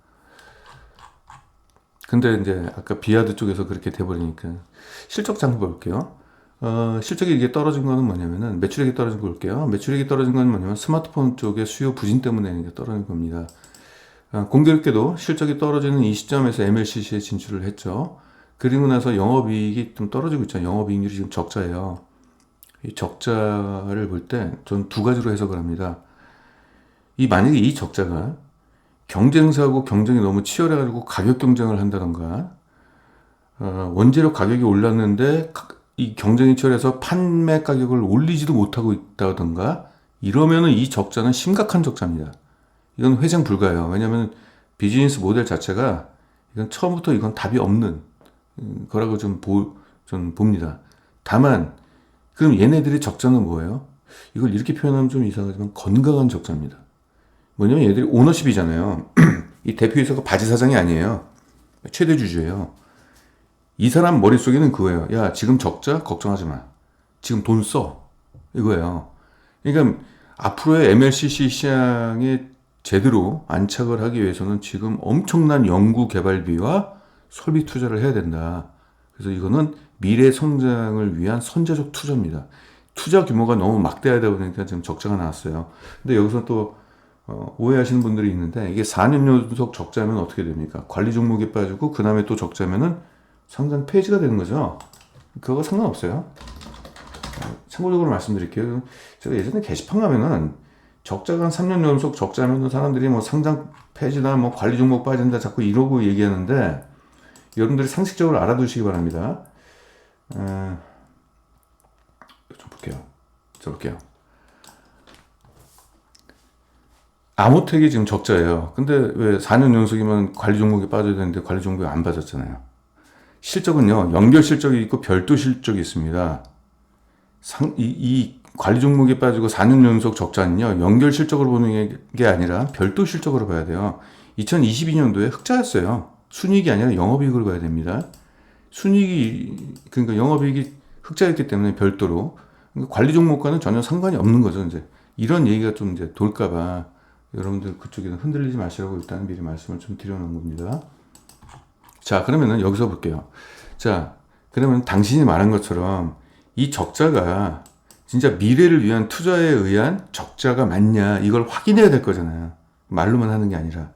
근데 이제 아까 비아드 쪽에서 그렇게 돼버리니까 실적 장부 볼게요. 실적이 이게 떨어진 거는 뭐냐면은 매출액이 떨어진 거 볼게요. 매출액이 떨어진 건 뭐냐면 스마트폰 쪽의 수요 부진 때문에 이제 떨어진 겁니다. 공교롭게도 실적이 떨어지는 이 시점에서 MLCC에 진출을 했죠. 그리고 나서 영업이익이 좀 떨어지고 있죠. 영업이익률이 지금 적자예요. 이 적자를 볼 때 전 두 가지로 해석을 합니다. 만약에 이 적자가 경쟁사하고 경쟁이 너무 치열해가지고 가격 경쟁을 한다던가 원재료 가격이 올랐는데 이 경쟁이 치열해서 판매 가격을 올리지도 못하고 있다던가 이러면은 이 적자는 심각한 적자입니다. 이건 회생 불가예요. 왜냐하면 비즈니스 모델 자체가 이건 처음부터 이건 답이 없는 거라고 좀 봅니다. 다만 그럼 얘네들의 적자는 뭐예요? 이걸 이렇게 표현하면 좀 이상하지만 건강한 적자입니다. 뭐냐면 얘들이 오너십이잖아요. 이 대표이사가 바지 사장이 아니에요. 최대 주주예요. 이 사람 머릿속에는 그거예요. 야, 지금 적자 걱정하지 마. 지금 돈 써. 이거예요. 그러니까 앞으로의 MLCC 시장에 제대로 안착을 하기 위해서는 지금 엄청난 연구 개발비와 설비 투자를 해야 된다. 그래서 이거는 미래 성장을 위한 선제적 투자입니다. 투자 규모가 너무 막대하다 보니까 지금 적자가 나왔어요. 근데 여기서 또 오해하시는 분들이 있는데 이게 4년 연속 적자면 어떻게 됩니까? 관리 종목이 빠지고 그 다음에 또 적자면은 상장 폐지가 되는 거죠. 그거 상관없어요. 참고적으로 말씀드릴게요. 제가 예전에 게시판 가면은 적자가 한 3년 연속 적자면은 사람들이 뭐 상장 폐지나 뭐 관리 종목 빠진다 자꾸 이러고 얘기하는데 여러분들이 상식적으로 알아두시기 바랍니다. 좀 볼게요. 볼게요. 아모텍이 지금 적자예요. 근데 왜 4년 연속이면 관리 종목이 빠져야 되는데 관리 종목이 안 빠졌잖아요. 실적은요, 연결 실적이 있고 별도 실적이 있습니다. 이 관리 종목이 빠지고 4년 연속 적자는요, 연결 실적으로 보는 게 아니라 별도 실적으로 봐야 돼요. 2022년도에 흑자였어요. 순이익이 아니라 영업이익으로 봐야 됩니다. 순이익이, 그러니까 영업이익이 흑자였기 때문에 별도로. 그러니까 관리 종목과는 전혀 상관이 없는 거죠, 이제. 이런 얘기가 좀 이제 돌까봐 여러분들 그쪽에는 흔들리지 마시라고 일단 미리 말씀을 좀 드려놓은 겁니다. 자, 그러면은 여기서 볼게요. 자, 그러면 당신이 말한 것처럼 이 적자가 진짜 미래를 위한 투자에 의한 적자가 맞냐, 이걸 확인해야 될 거잖아요. 말로만 하는 게 아니라.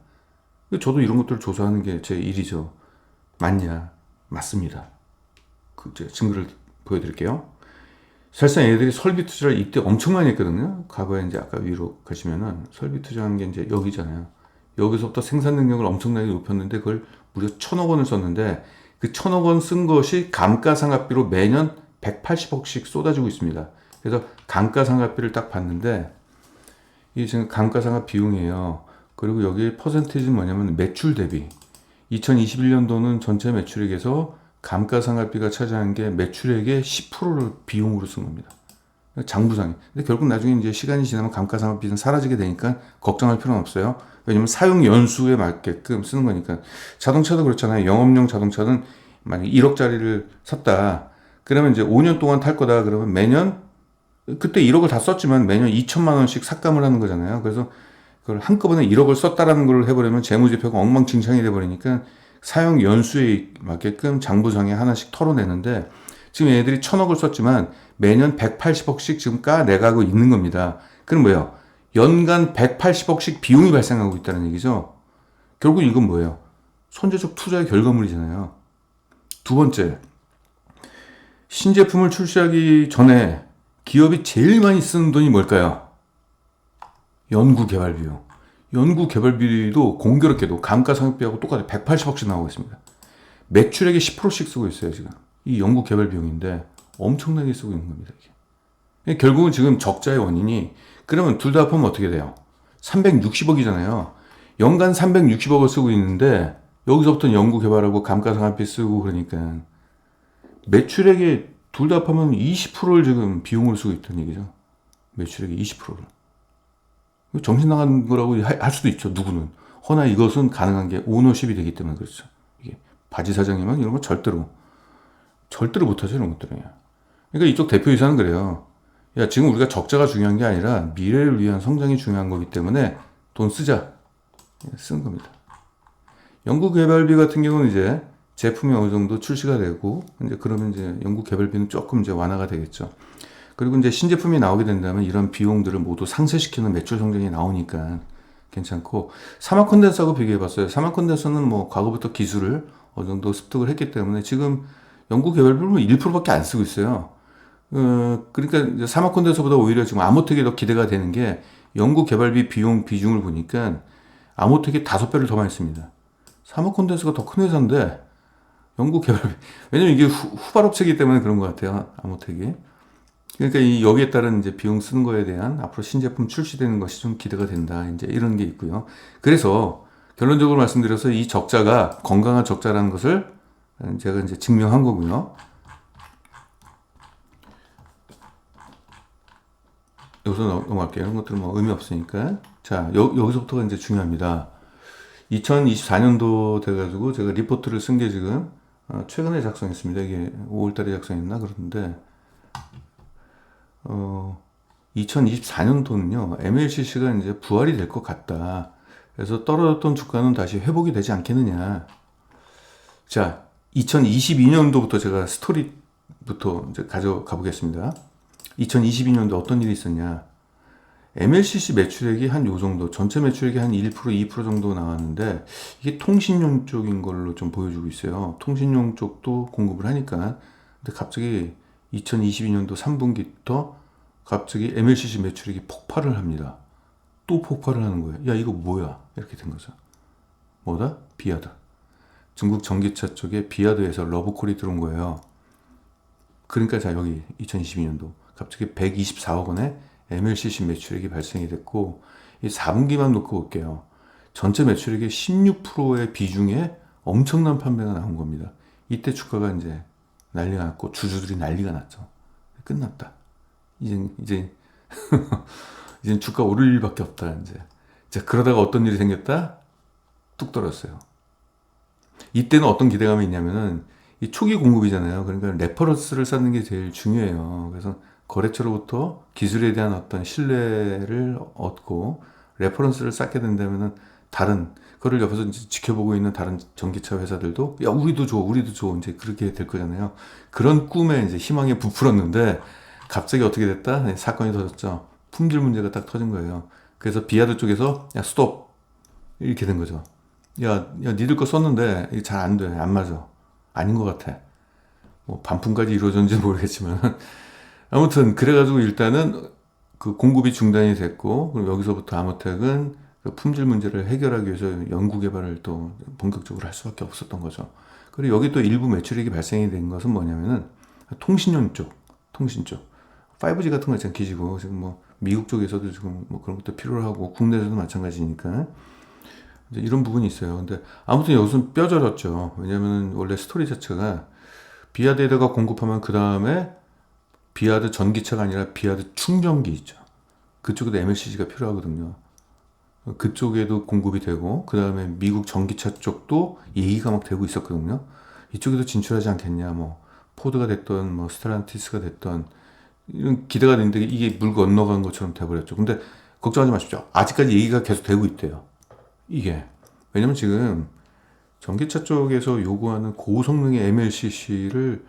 저도 이런 것들을 조사하는 게 제 일이죠. 맞냐? 맞습니다. 그 증거를 보여드릴게요. 사실상 얘들이 설비 투자를 이때 엄청 많이 했거든요. 과거에 이제 아까 위로 가시면은 설비 투자한 게 이제 여기잖아요. 여기서부터 생산 능력을 엄청나게 높였는데 그걸 무려 1,000억 원을 썼는데 그 1,000억 원 쓴 것이 감가상각비로 매년 180억씩 쏟아지고 있습니다. 그래서 감가상각비를 딱 봤는데 이게 지금 감가상각 비용이에요. 그리고 여기 퍼센테이지는 뭐냐면 매출 대비. 2021년도는 전체 매출액에서 감가상각비가 차지한 게 매출액의 10%를 비용으로 쓴 겁니다. 장부상이. 근데 결국 나중에 이제 시간이 지나면 감가상각비는 사라지게 되니까 걱정할 필요는 없어요. 왜냐면 사용 연수에 맞게끔 쓰는 거니까. 자동차도 그렇잖아요. 영업용 자동차는 만약 1억짜리를 샀다. 그러면 이제 5년 동안 탈 거다. 그러면 매년 그때 1억을 다 썼지만 매년 2천만 원씩 삭감을 하는 거잖아요. 그래서 그걸 한꺼번에 1억을 썼다라는 걸 해버리면 재무제표가 엉망진창이 돼버리니까 사용 연수에 맞게끔 장부상에 하나씩 털어내는데 지금 얘들이 1,000억을 썼지만 매년 180억씩 지금 까내가고 있는 겁니다. 그럼 뭐예요? 연간 180억씩 비용이 발생하고 있다는 얘기죠. 결국 이건 뭐예요? 선제적 투자의 결과물이잖아요. 두 번째, 신제품을 출시하기 전에 기업이 제일 많이 쓰는 돈이 뭘까요? 연구개발 비용. 연구개발비도 공교롭게도 감가상각비하고 똑같아요. 180억씩 나오고 있습니다. 매출액의 10%씩 쓰고 있어요, 지금. 이 연구개발 비용인데 엄청나게 쓰고 있는 겁니다, 이게. 결국은 지금 적자의 원인이, 그러면 둘 다 합하면 어떻게 돼요? 360억이잖아요. 연간 360억을 쓰고 있는데 여기서부터 연구개발하고 감가상각비 쓰고 그러니까 매출액의 둘 다 합하면 20%를 지금 비용을 쓰고 있다는 얘기죠. 매출액의 20%를. 정신 나간 거라고 할 수도 있죠, 누구는. 허나 이것은 가능한 게 오너십이 되기 때문에 그렇죠. 이게 바지 사장이면 이런 거 절대로 못하죠, 이런 것들은. 그러니까 이쪽 대표이사는 그래요. 야, 지금 우리가 적자가 중요한 게 아니라 미래를 위한 성장이 중요한 거기 때문에 돈 쓰자. 쓰는 겁니다. 연구개발비 같은 경우는 이제 제품이 어느 정도 출시가 되고, 이제 그러면 이제 연구개발비는 조금 이제 완화가 되겠죠. 그리고 이제 신제품이 나오게 된다면 이런 비용들을 모두 상쇄시키는 매출 성장이 나오니까 괜찮고, 사막 콘덴서하고 비교해봤어요. 사막 콘덴서는 뭐 과거부터 기술을 어느 정도 습득을 했기 때문에 지금 연구개발비는 1%밖에 안 쓰고 있어요. 그러니까 이제 사막 콘덴서보다 오히려 지금 아모텍이 더 기대가 되는 게 연구개발비 비용 비중을 보니까 아모텍이 5배를 더 많이 씁니다. 사막 콘덴서가 더 큰 회사인데 연구개발비, 왜냐면 이게 후발업체이기 때문에 그런 것 같아요, 아모텍이. 그러니까 여기에 따른 이제 비용 쓰는 거에 대한 앞으로 신제품 출시되는 것이 좀 기대가 된다. 이제 이런 게 있고요. 그래서 결론적으로 말씀드려서 이 적자가 건강한 적자라는 것을 제가 이제 증명한 거고요. 여기서 넘어갈게요. 이런 것들은 뭐 의미 없으니까. 자, 여기서부터가 이제 중요합니다. 2024년도 돼가지고 제가 리포트를 쓴 게 지금 최근에 작성했습니다. 이게 5월달에 작성했나 그러는데 2024년도는요, MLCC가 이제 부활이 될 것 같다. 그래서 떨어졌던 주가는 다시 회복이 되지 않겠느냐. 자, 2022년도부터 제가 스토리부터 이제 가져가 보겠습니다. 2022년도 어떤 일이 있었냐. MLCC 매출액이 한 요 정도, 전체 매출액이 한 1%, 2% 정도 나왔는데 이게 통신용 쪽인 걸로 좀 보여주고 있어요. 통신용 쪽도 공급을 하니까. 근데 갑자기 2022년도 3분기부터 갑자기 MLCC 매출액이 폭발을 합니다. 또 폭발을 하는 거예요. 야, 이거 뭐야? 이렇게 된 거죠. 뭐다? 비아드. 중국 전기차 쪽에 비아드에서 러브콜이 들어온 거예요. 그러니까 자, 여기 2022년도 갑자기 124억 원의 MLCC 매출액이 발생이 됐고, 이 4분기만 놓고 볼게요. 전체 매출액의 16%의 비중에 엄청난 판매가 나온 겁니다. 이때 주가가 이제 난리가 났고, 주주들이 난리가 났죠. 끝났다. 이제 이제 주가 오를 일밖에 없다. 이제. 자, 그러다가 어떤 일이 생겼다? 뚝 떨어졌어요. 이때는 어떤 기대감이 있냐면은 이 초기 공급이잖아요. 그러니까 레퍼런스를 쌓는 게 제일 중요해요. 그래서 거래처로부터 기술에 대한 어떤 신뢰를 얻고 레퍼런스를 쌓게 된다면은 다른 그걸 옆에서 이제 지켜보고 있는 다른 전기차 회사들도 야, 우리도 줘, 우리도 줘, 이제 그렇게 될 거잖아요. 그런 꿈에 이제 희망에 부풀었는데 갑자기 어떻게 됐다? 네, 사건이 터졌죠. 품질 문제가 딱 터진 거예요. 그래서 비아드 쪽에서 야, 스톱 이렇게 된 거죠. 야, 니들 거 썼는데 이게 잘 안 돼, 안 맞아, 아닌 것 같아. 뭐 반품까지 이루어졌는지 모르겠지만 아무튼 그래가지고 일단은 그 공급이 중단이 됐고, 그럼 여기서부터 아모텍은 그 품질 문제를 해결하기 위해서 연구 개발을 또 본격적으로 할 수밖에 없었던 거죠. 그리고 여기 또 일부 매출액이 발생이 된 것은 뭐냐면은 통신용 쪽, 통신 쪽, 5G 같은 거 있잖아요. 기지고 지금 뭐 미국 쪽에서도 지금 뭐 그런 것도 필요로 하고 국내에서도 마찬가지니까 이제 이런 부분이 있어요. 근데 아무튼 여기서는 뼈저렸죠. 왜냐면은 원래 스토리 자체가 비아드에다가 공급하면 그 다음에 비아드 전기차가 아니라 비아드 충전기 있죠. 그쪽에도 MLCC가 필요하거든요. 그쪽에도 공급이 되고, 그 다음에 미국 전기차 쪽도 얘기가 막 되고 있었거든요. 이쪽에도 진출하지 않겠냐, 뭐 포드가 됐던 뭐 스텔란티스가 됐던 이런 기대가 됐는데 이게 물 건너간 것처럼 돼버렸죠. 근데 걱정하지 마십시오. 아직까지 얘기가 계속 되고 있대요. 이게 왜냐면 지금 전기차 쪽에서 요구하는 고성능의 MLCC를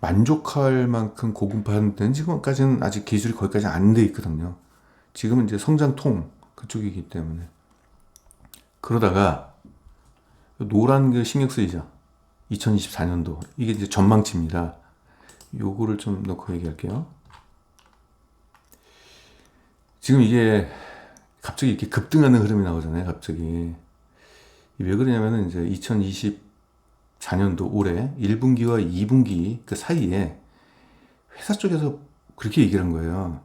만족할 만큼 고급화된 데는 지금까지는 아직 기술이 거기까지 안 돼 있거든요. 지금은 이제 성장통 그쪽이기 때문에. 그러다가 노란 게 신경 쓰이죠. 2024년도 이게 이제 전망치입니다. 요거를 좀 넣고 얘기할게요. 지금 이게 갑자기 이렇게 급등하는 흐름이 나오잖아요. 갑자기 왜 그러냐면은 이제 2024년도 올해 1분기와 2분기 그 사이에 회사 쪽에서 그렇게 얘기를 한 거예요.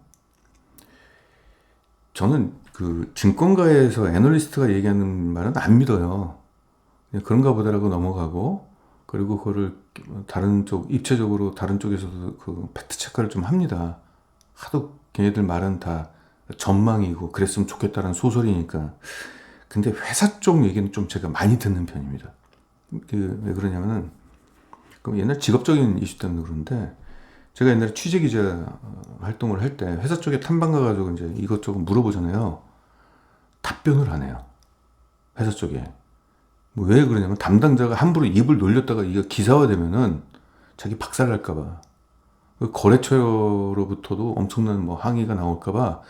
저는 그 증권가에서 애널리스트가 얘기하는 말은 안 믿어요. 그냥 그런가 보다라고 넘어가고, 그리고 그거를 다른 쪽, 입체적으로 다른 쪽에서도 그 팩트 체크를 좀 합니다. 하도 걔네들 말은 다 전망이고 그랬으면 좋겠다는 소설이니까. 근데 회사 쪽 얘기는 좀 제가 많이 듣는 편입니다. 왜 그러냐면은, 그 옛날 직업적인 이슈 때문에 그런데, 제가 옛날에 취재 기자 활동을 할 때 회사 쪽에 탐방 가가지고 이제 이것저것 물어보잖아요. 답변을 안 해요. 회사 쪽에. 뭐 왜 그러냐면 담당자가 함부로 입을 놀렸다가 이거 기사화되면은 자기 박살날까봐. 거래처로부터도 엄청난 뭐 항의가 나올까봐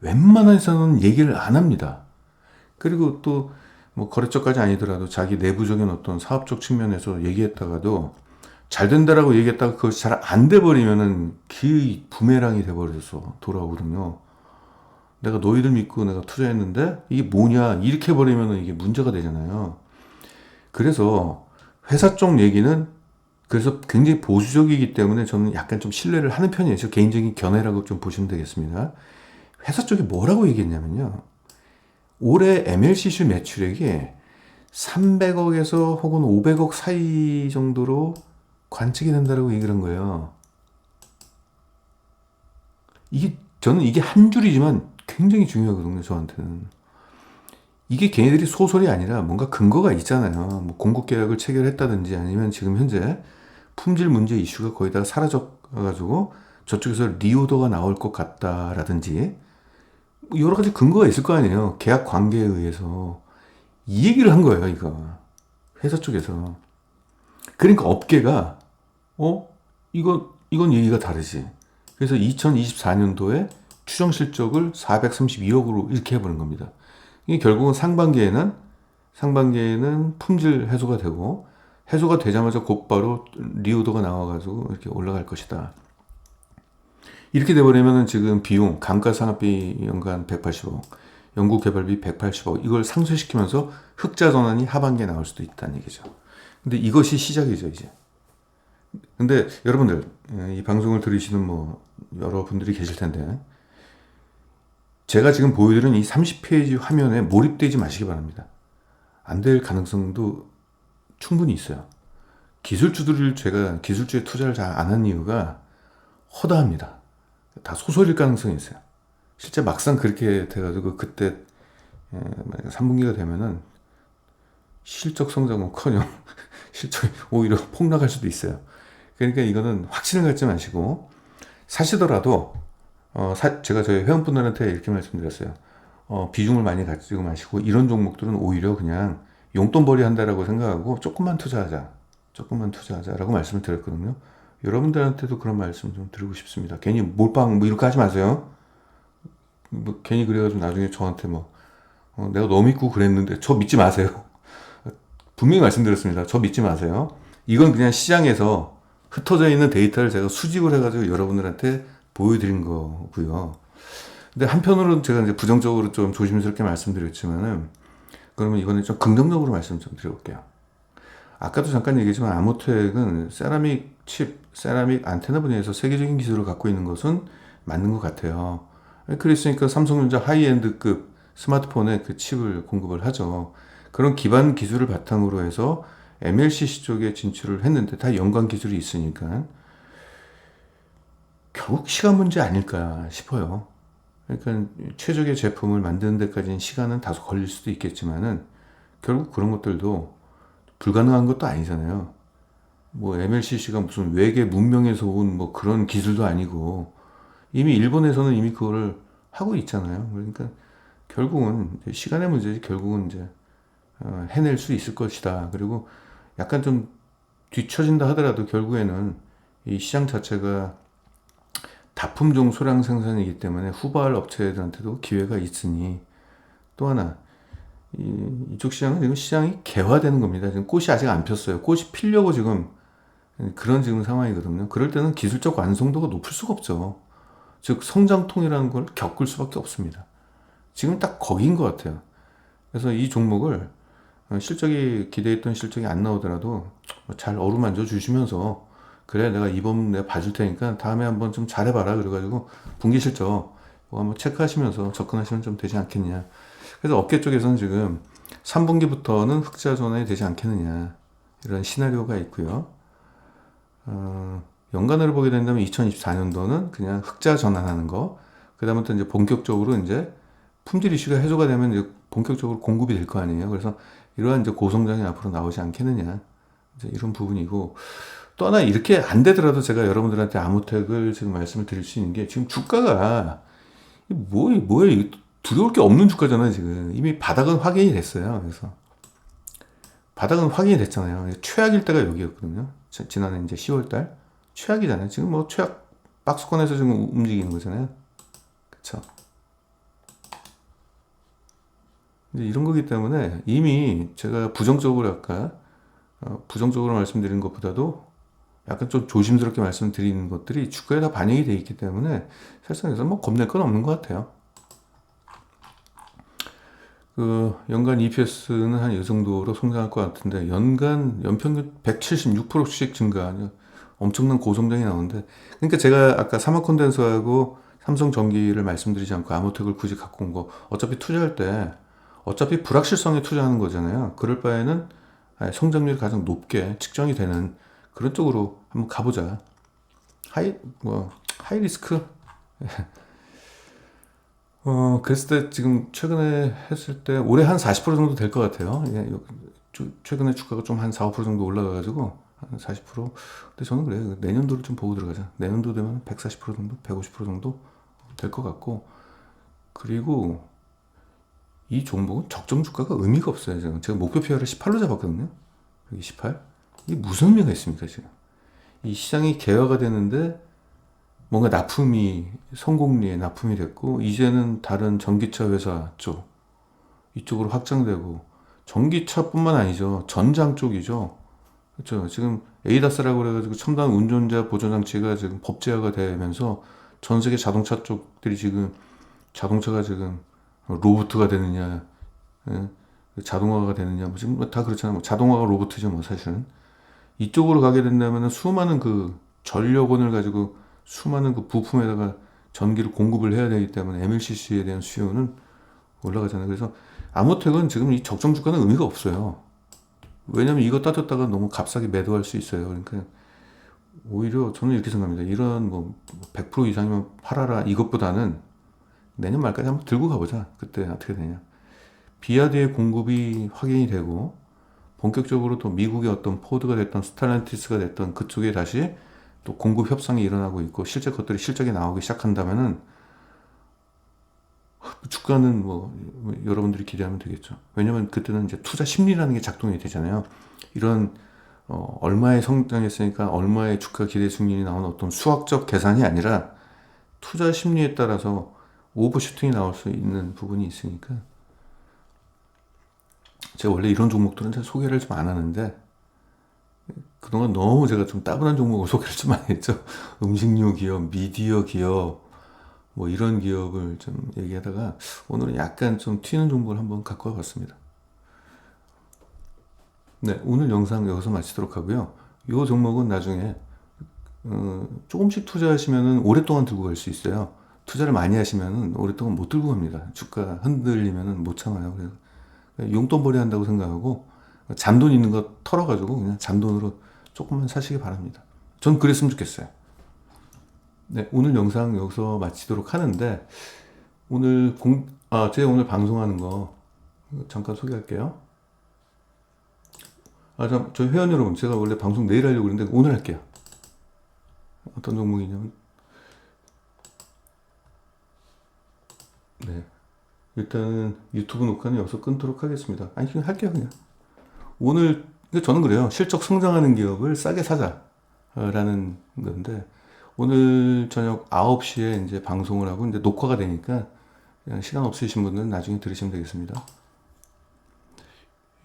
웬만한 회사는 얘기를 안 합니다. 그리고 또 뭐 거래처까지 아니더라도 자기 내부적인 어떤 사업적 측면에서 얘기했다가도 잘 된다라고 얘기했다가 그것이 잘 안 돼버리면은 그 부메랑이 돼버려서 돌아오거든요. 내가 너희들 믿고 내가 투자했는데 이게 뭐냐 이렇게 버리면은 이게 문제가 되잖아요. 그래서 회사 쪽 얘기는 그래서 굉장히 보수적이기 때문에 저는 약간 좀 신뢰를 하는 편이에요. 저 개인적인 견해라고 좀 보시면 되겠습니다. 회사 쪽이 뭐라고 얘기했냐면요. 올해 MLCC 매출액이 300억에서 혹은 500억 사이 정도로 관측이 된다라고 얘기를 한 거예요. 저는 이게 한 줄이지만 굉장히 중요하거든요, 저한테는. 이게 걔네들이 소설이 아니라 뭔가 근거가 있잖아요. 뭐 공급 계약을 체결했다든지 아니면 지금 현재 품질 문제 이슈가 거의 다 사라져가지고 저쪽에서 리오더가 나올 것 같다라든지 여러 가지 근거가 있을 거 아니에요. 계약 관계에 의해서. 이 얘기를 한 거예요, 이거. 회사 쪽에서. 그러니까 업계가, 이건 얘기가 다르지. 그래서 2024년도에 추정 실적을 432억으로 이렇게 해보는 겁니다. 이게 결국은 상반기에는 품질 해소가 되고, 해소가 되자마자 곧바로 리오더가 나와가지고 이렇게 올라갈 것이다. 이렇게 돼버리면은 지금 비용, 감가상각비 연간 180억, 연구개발비 180억, 이걸 상쇄시키면서 흑자 전환이 하반기에 나올 수도 있다는 얘기죠. 근데 이것이 시작이죠, 이제. 근데 여러분들, 이 방송을 들으시는 여러분들이 계실 텐데, 제가 지금 보여드린 이 30페이지 화면에 몰입되지 마시기 바랍니다. 안 될 가능성도 충분히 있어요. 제가 기술주에 투자를 잘 안 한 이유가 허다합니다. 다 소설일 가능성이 있어요. 실제 막상 그렇게 돼가지고 그때 3분기가 되면은 실적 성장은커녕 실적이 오히려 폭락할 수도 있어요. 그러니까 이거는 확신을 갖지 마시고, 사시더라도 제가 저희 회원분들한테 이렇게 말씀드렸어요. 비중을 많이 가지고 마시고, 이런 종목들은 오히려 그냥 용돈벌이 한다라고 생각하고 조금만 투자하자라고 말씀을 드렸거든요. 여러분들한테도 그런 말씀 좀 드리고 싶습니다. 괜히 몰빵 이렇게 하지 마세요. 괜히 그래가지고 나중에 저한테 내가 너 믿고 그랬는데, 저 믿지 마세요. 분명히 말씀드렸습니다. 저 믿지 마세요. 이건 그냥 시장에서 흩어져 있는 데이터를 제가 수집을 해가지고 여러분들한테 보여드린 거고요. 근데 한편으로는 제가 이제 부정적으로 좀 조심스럽게 말씀드렸지만은, 그러면 이번에 좀 긍정적으로 말씀 좀 드려볼게요. 아까도 잠깐 얘기했지만 아모텍은 세라믹 칩, 세라믹 안테나 분야에서 세계적인 기술을 갖고 있는 것은 맞는 것 같아요. 그랬으니까 삼성전자 하이엔드급 스마트폰에 그 칩을 공급을 하죠. 그런 기반 기술을 바탕으로 해서 MLCC 쪽에 진출을 했는데, 다 연관 기술이 있으니까 결국 시간 문제 아닐까 싶어요. 그러니까 최적의 제품을 만드는 데까지는 시간은 다소 걸릴 수도 있겠지만은, 결국 그런 것들도 불가능한 것도 아니잖아요. MLCC가 무슨 외계 문명에서 온 그런 기술도 아니고, 이미 일본에서는 이미 그거를 하고 있잖아요. 그러니까 결국은 시간의 문제지, 결국은 이제 해낼 수 있을 것이다. 그리고 약간 좀 뒤처진다 하더라도 결국에는 이 시장 자체가 다품종 소량 생산이기 때문에 후발 업체들한테도 기회가 있으니, 또 하나 이쪽 시장은 지금 시장이 개화되는 겁니다. 지금 꽃이 아직 안 폈어요. 꽃이 피려고 지금 그런 지금 상황이거든요. 그럴 때는 기술적 완성도가 높을 수가 없죠. 즉 성장통이라는 걸 겪을 수밖에 없습니다. 지금 딱 거기인 것 같아요. 그래서 이 종목을 기대했던 실적이 안 나오더라도 잘 어루만져 주시면서, 그래 내가 이번 내가 봐줄 테니까 다음에 한번 좀 잘해봐라, 그래가지고 분기 실적 한번 체크하시면서 접근하시면 좀 되지 않겠냐. 그래서 업계 쪽에서는 지금 3분기부터는 흑자 전환이 되지 않겠느냐, 이런 시나리오가 있고요. 연간으로 보게 된다면 2024년도는 그냥 흑자 전환하는 거, 그 다음부터 이제 본격적으로 이제 품질 이슈가 해소가 되면 이제 본격적으로 공급이 될 거 아니에요. 그래서 이러한 이제 고성장이 앞으로 나오지 않겠느냐, 이제 이런 부분이고, 또 하나 이렇게 안 되더라도 제가 여러분들한테 아모텍을 지금 말씀을 드릴 수 있는 게, 지금 주가가 뭐예요? 두려울 게 없는 주가잖아요. 지금 이미 바닥은 확인이 됐어요. 그래서 바닥은 확인이 됐잖아요. 최악일 때가 여기였거든요. 지난해 이제 10월달 최악이잖아요. 지금 최악 박스권에서 지금 움직이는 거잖아요. 그렇죠? 이제 이런 거기 때문에 이미 제가 부정적으로 말씀드리는 것보다도 약간 좀 조심스럽게 말씀드리는 것들이 주가에 다 반영이 돼 있기 때문에 사실상 겁낼 건 없는 것 같아요. 연간 EPS는 한 이 정도로 성장할 것 같은데, 연평균 176%씩 증가, 엄청난 고성장이 나오는데, 그러니까 제가 아까 사마콘덴서하고 삼성전기를 말씀드리지 않고 아모텍을 굳이 갖고 온 거, 어차피 투자할 때 어차피 불확실성에 투자하는 거잖아요. 그럴 바에는 성장률이 가장 높게 측정이 되는 그런 쪽으로 한번 가보자. 하이 리스크. 그랬을 때 지금 최근에 했을 때 올해 한 40% 정도 될 것 같아요. 최근에 주가가 좀 한 4, 5% 정도 올라가가지고 한 40%. 근데 저는 그래요. 내년도를 좀 보고 들어가자. 내년도 되면 140% 정도, 150% 정도 될 것 같고, 그리고 이 종목은 적정 주가가 의미가 없어요. 제가 목표 PR을 18로 잡았거든요. 여기 18. 이게 무슨 의미가 있습니까, 지금? 이 시장이 개화가 되는데 뭔가 납품이 성공리에 납품이 됐고 이제는 다른 전기차 회사 쪽 이쪽으로 확장되고 전기차뿐만 아니죠. 전장 쪽이죠. 그렇죠. 지금 에이다스라고 그래가지고 첨단 운전자 보조 장치가 지금 법제화가 되면서 전 세계 자동차 쪽들이 지금 자동차가 지금 로봇가 되느냐, 예? 자동화가 되느냐, 뭐 지금 다 그렇잖아요. 뭐 자동화가 로봇이죠, 뭐 사실은. 이쪽으로 가게 된다면 수많은 그 전력원을 가지고 수많은 그 부품에다가 전기를 공급을 해야 되기 때문에 MLCC에 대한 수요는 올라가잖아요. 그래서 아무튼 지금 이 적정 주가는 의미가 없어요. 왜냐면 이거 따졌다가 너무 값싸게 매도할 수 있어요. 그러니까 오히려 저는 이렇게 생각합니다. 이런 뭐 100% 이상이면 팔아라 이것보다는 내년 말까지 한번 들고 가보자. 그때 어떻게 되냐. 비아드의 공급이 확인이 되고 본격적으로 또 미국의 어떤 포드가 됐던 스탈란티스가 됐던 그쪽에 다시 또 공급 협상이 일어나고 있고 실제 것들이 실적이 나오기 시작한다면은 주가는 뭐 여러분들이 기대하면 되겠죠. 왜냐면 그때는 이제 투자 심리라는 게 작동이 되잖아요. 이런 얼마에 성장했으니까 얼마의 주가 기대 승률이 나오는 어떤 수학적 계산이 아니라 투자 심리에 따라서 오버슈팅이 나올 수 있는 부분이 있으니까 제가 원래 이런 종목들은 잘 소개를 좀 안 하는데 그동안 너무 제가 좀 따분한 종목을 소개를 좀 많이 했죠. 음식료 기업, 미디어 기업 뭐 이런 기업을 좀 얘기하다가 오늘은 약간 좀 튀는 종목을 한번 갖고 와봤습니다. 네, 오늘 영상 여기서 마치도록 하고요. 이 종목은 나중에 조금씩 투자하시면은 오랫동안 들고 갈 수 있어요. 투자를 많이 하시면은 오랫동안 못 들고 갑니다. 주가 흔들리면은 못 참아요. 그래서 용돈벌이 한다고 생각하고 잔돈 있는 거 털어가지고 그냥 잔돈으로 조금만 사시기 바랍니다. 전 그랬으면 좋겠어요. 네, 오늘 영상 여기서 마치도록 하는데 제가 오늘 방송하는 거 잠깐 소개할게요. 저희 회원 여러분, 제가 원래 방송 내일 하려고 그랬는데 오늘 할게요. 어떤 종목이냐면, 네. 일단은 유튜브 녹화는 여기서 끊도록 하겠습니다. 아니, 그냥 할게요, 그냥. 오늘, 저는 그래요. 실적 성장하는 기업을 싸게 사자라는 건데, 오늘 저녁 9시에 이제 방송을 하고, 이제 녹화가 되니까, 그냥 시간 없으신 분들은 나중에 들으시면 되겠습니다.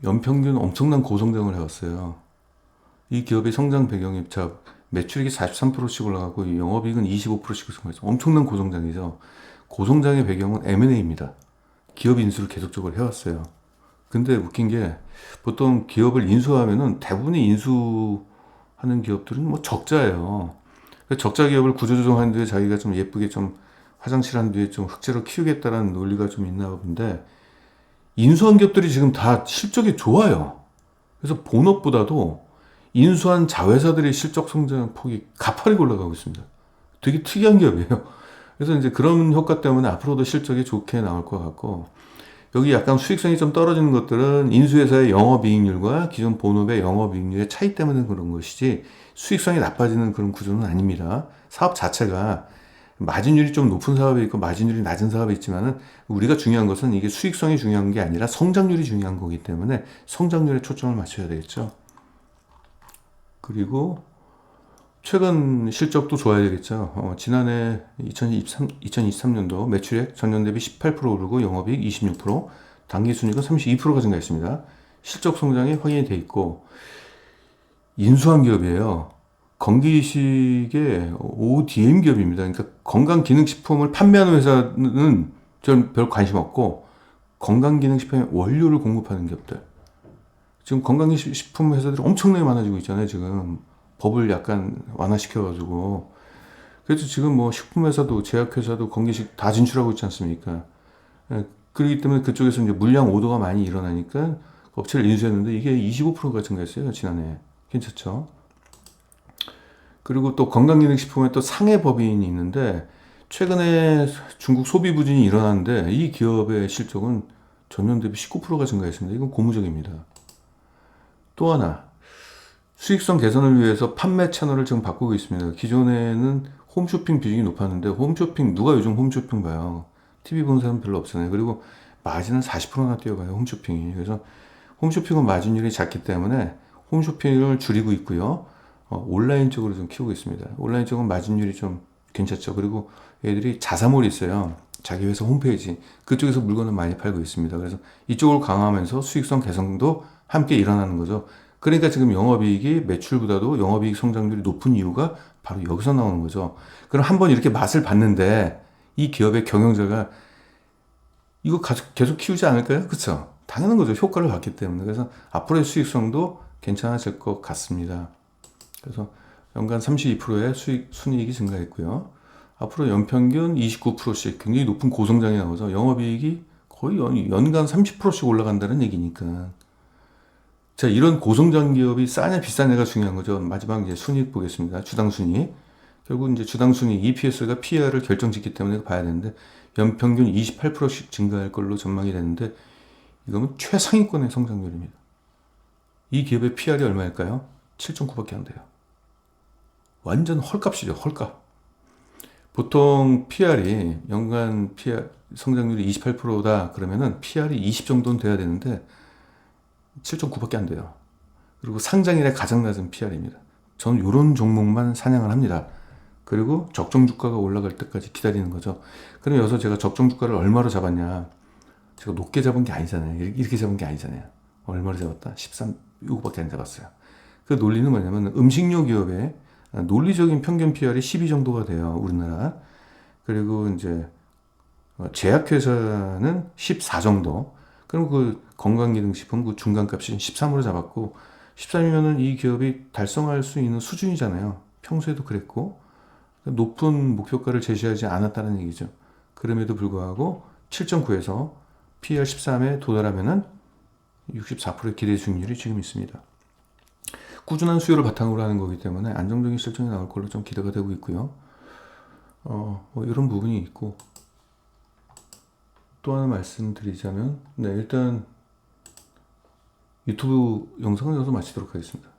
연평균 엄청난 고성장을 해왔어요. 이 기업의 성장 배경이 매출액이 43%씩 올라가고 영업이익은 25%씩 성장했어요. 엄청난 고성장이죠. 고성장의 배경은 M&A입니다. 기업 인수를 계속적으로 해왔어요. 근데 웃긴 게 보통 기업을 인수하면은 대부분의 인수하는 기업들은 뭐 적자예요. 적자 기업을 구조조정한 뒤에 자기가 좀 예쁘게 좀 화장실 한 뒤에 좀 흑재로 키우겠다라는 논리가 좀 있나 본데 인수한 기업들이 지금 다 실적이 좋아요. 그래서 본업보다도 인수한 자회사들의 실적 성장 폭이 가파르게 올라가고 있습니다. 되게 특이한 기업이에요. 그래서 이제 그런 효과 때문에 앞으로도 실적이 좋게 나올 것 같고, 여기 약간 수익성이 좀 떨어지는 것들은 인수회사의 영업이익률과 기존 본업의 영업이익률의 차이 때문에 그런 것이지 수익성이 나빠지는 그런 구조는 아닙니다. 사업 자체가 마진율이 좀 높은 사업이 있고 마진율이 낮은 사업이 있지만은 우리가 중요한 것은 이게 수익성이 중요한 게 아니라 성장률이 중요한 거기 때문에 성장률에 초점을 맞춰야 되겠죠. 그리고 최근 실적도 좋아야 되겠죠. 지난해 2023년도 매출액 전년 대비 18% 오르고 영업이익 26%, 당기순이익은 32%가 증가했습니다. 실적 성장이 확인이 돼 있고 인수한 기업이에요. 건기식의 ODM 기업입니다. 그러니까 건강기능식품을 판매하는 회사는 저는 별 관심 없고 건강기능식품의 원료를 공급하는 기업들. 지금 건강식품 회사들이 엄청나게 많아지고 있잖아요. 지금 법을 약간 완화시켜가지고. 그래서 지금 뭐 식품회사도 제약회사도 건기식 다 진출하고 있지 않습니까? 그렇기 때문에 그쪽에서 이제 물량 오더가 많이 일어나니까 업체를 인수했는데 이게 25%가 증가했어요. 지난해. 괜찮죠? 그리고 또 건강기능식품에 또 상해 법인이 있는데 최근에 중국 소비 부진이 일어났는데 이 기업의 실적은 전년 대비 19%가 증가했습니다. 이건 고무적입니다. 또 하나 수익성 개선을 위해서 판매 채널을 지금 바꾸고 있습니다. 기존에는 홈쇼핑 비중이 높았는데 홈쇼핑 누가 요즘 홈쇼핑 봐요? TV 보는 사람 별로 없잖아요. 그리고 마진은 40%나 뛰어가요. 홈쇼핑이. 그래서 홈쇼핑은 마진율이 작기 때문에 홈쇼핑을 줄이고 있고요. 온라인 쪽으로 좀 키우고 있습니다. 온라인 쪽은 마진율이 좀 괜찮죠. 그리고 얘들이 자사몰이 있어요. 자기 회사 홈페이지. 그쪽에서 물건을 많이 팔고 있습니다. 그래서 이쪽을 강화하면서 수익성 개선도 함께 일어나는 거죠. 그러니까 지금 영업이익이 매출보다도 영업이익 성장률이 높은 이유가 바로 여기서 나오는 거죠. 그럼 한번 이렇게 맛을 봤는데 이 기업의 경영자가 이거 계속 키우지 않을까요? 그렇죠? 당연한 거죠. 효과를 봤기 때문에. 그래서 앞으로의 수익성도 괜찮아질 것 같습니다. 그래서 연간 32%의 순이익이 증가했고요. 앞으로 연평균 29%씩 굉장히 높은 고성장이 나오죠. 영업이익이 거의 연간 30%씩 올라간다는 얘기니까. 자, 이런 고성장 기업이 싸냐 비싸냐가 중요한 거죠. 마지막 이제 순이익 보겠습니다. 주당 순이익. 결국 이제 주당 순이익 EPS가 PER을 결정짓기 때문에 봐야 되는데 연평균 28%씩 증가할 걸로 전망이 되는데 이거는 최상위권의 성장률입니다. 이 기업의 PR이 얼마일까요? 7.9밖에 안 돼요. 완전 헐값이죠, 헐값. 보통 PR이 연간 PR 성장률이 28%다 그러면은 PR이 20 정도는 돼야 되는데 7.9밖에 안 돼요. 그리고 상장일에 가장 낮은 PR입니다. 저는 이런 종목만 사냥을 합니다. 그리고 적정 주가가 올라갈 때까지 기다리는 거죠. 그럼 여기서 제가 적정 주가를 얼마로 잡았냐? 제가 높게 잡은 게 아니잖아요. 이렇게 잡은 게 아니잖아요. 얼마로 잡았다? 13, 이거밖에 안 잡았어요. 그 논리는 뭐냐면 음식료 기업의 논리적인 평균 PR이 12 정도가 돼요. 우리나라. 그리고 이제 제약회사는 14 정도. 그럼 그 건강기능식품 그 중간값이 13으로 잡았고 13이면은 이 기업이 달성할 수 있는 수준이잖아요. 평소에도 그랬고 높은 목표가를 제시하지 않았다는 얘기죠. 그럼에도 불구하고 7.9에서 PER 13에 도달하면은 64%의 기대 수익률이 지금 있습니다. 꾸준한 수요를 바탕으로 하는 거기 때문에 안정적인 실적이 나올 걸로 좀 기대가 되고 있고요. 뭐 이런 부분이 있고 또 하나 말씀드리자면 일단 유튜브 영상을 여기서 마치도록 하겠습니다.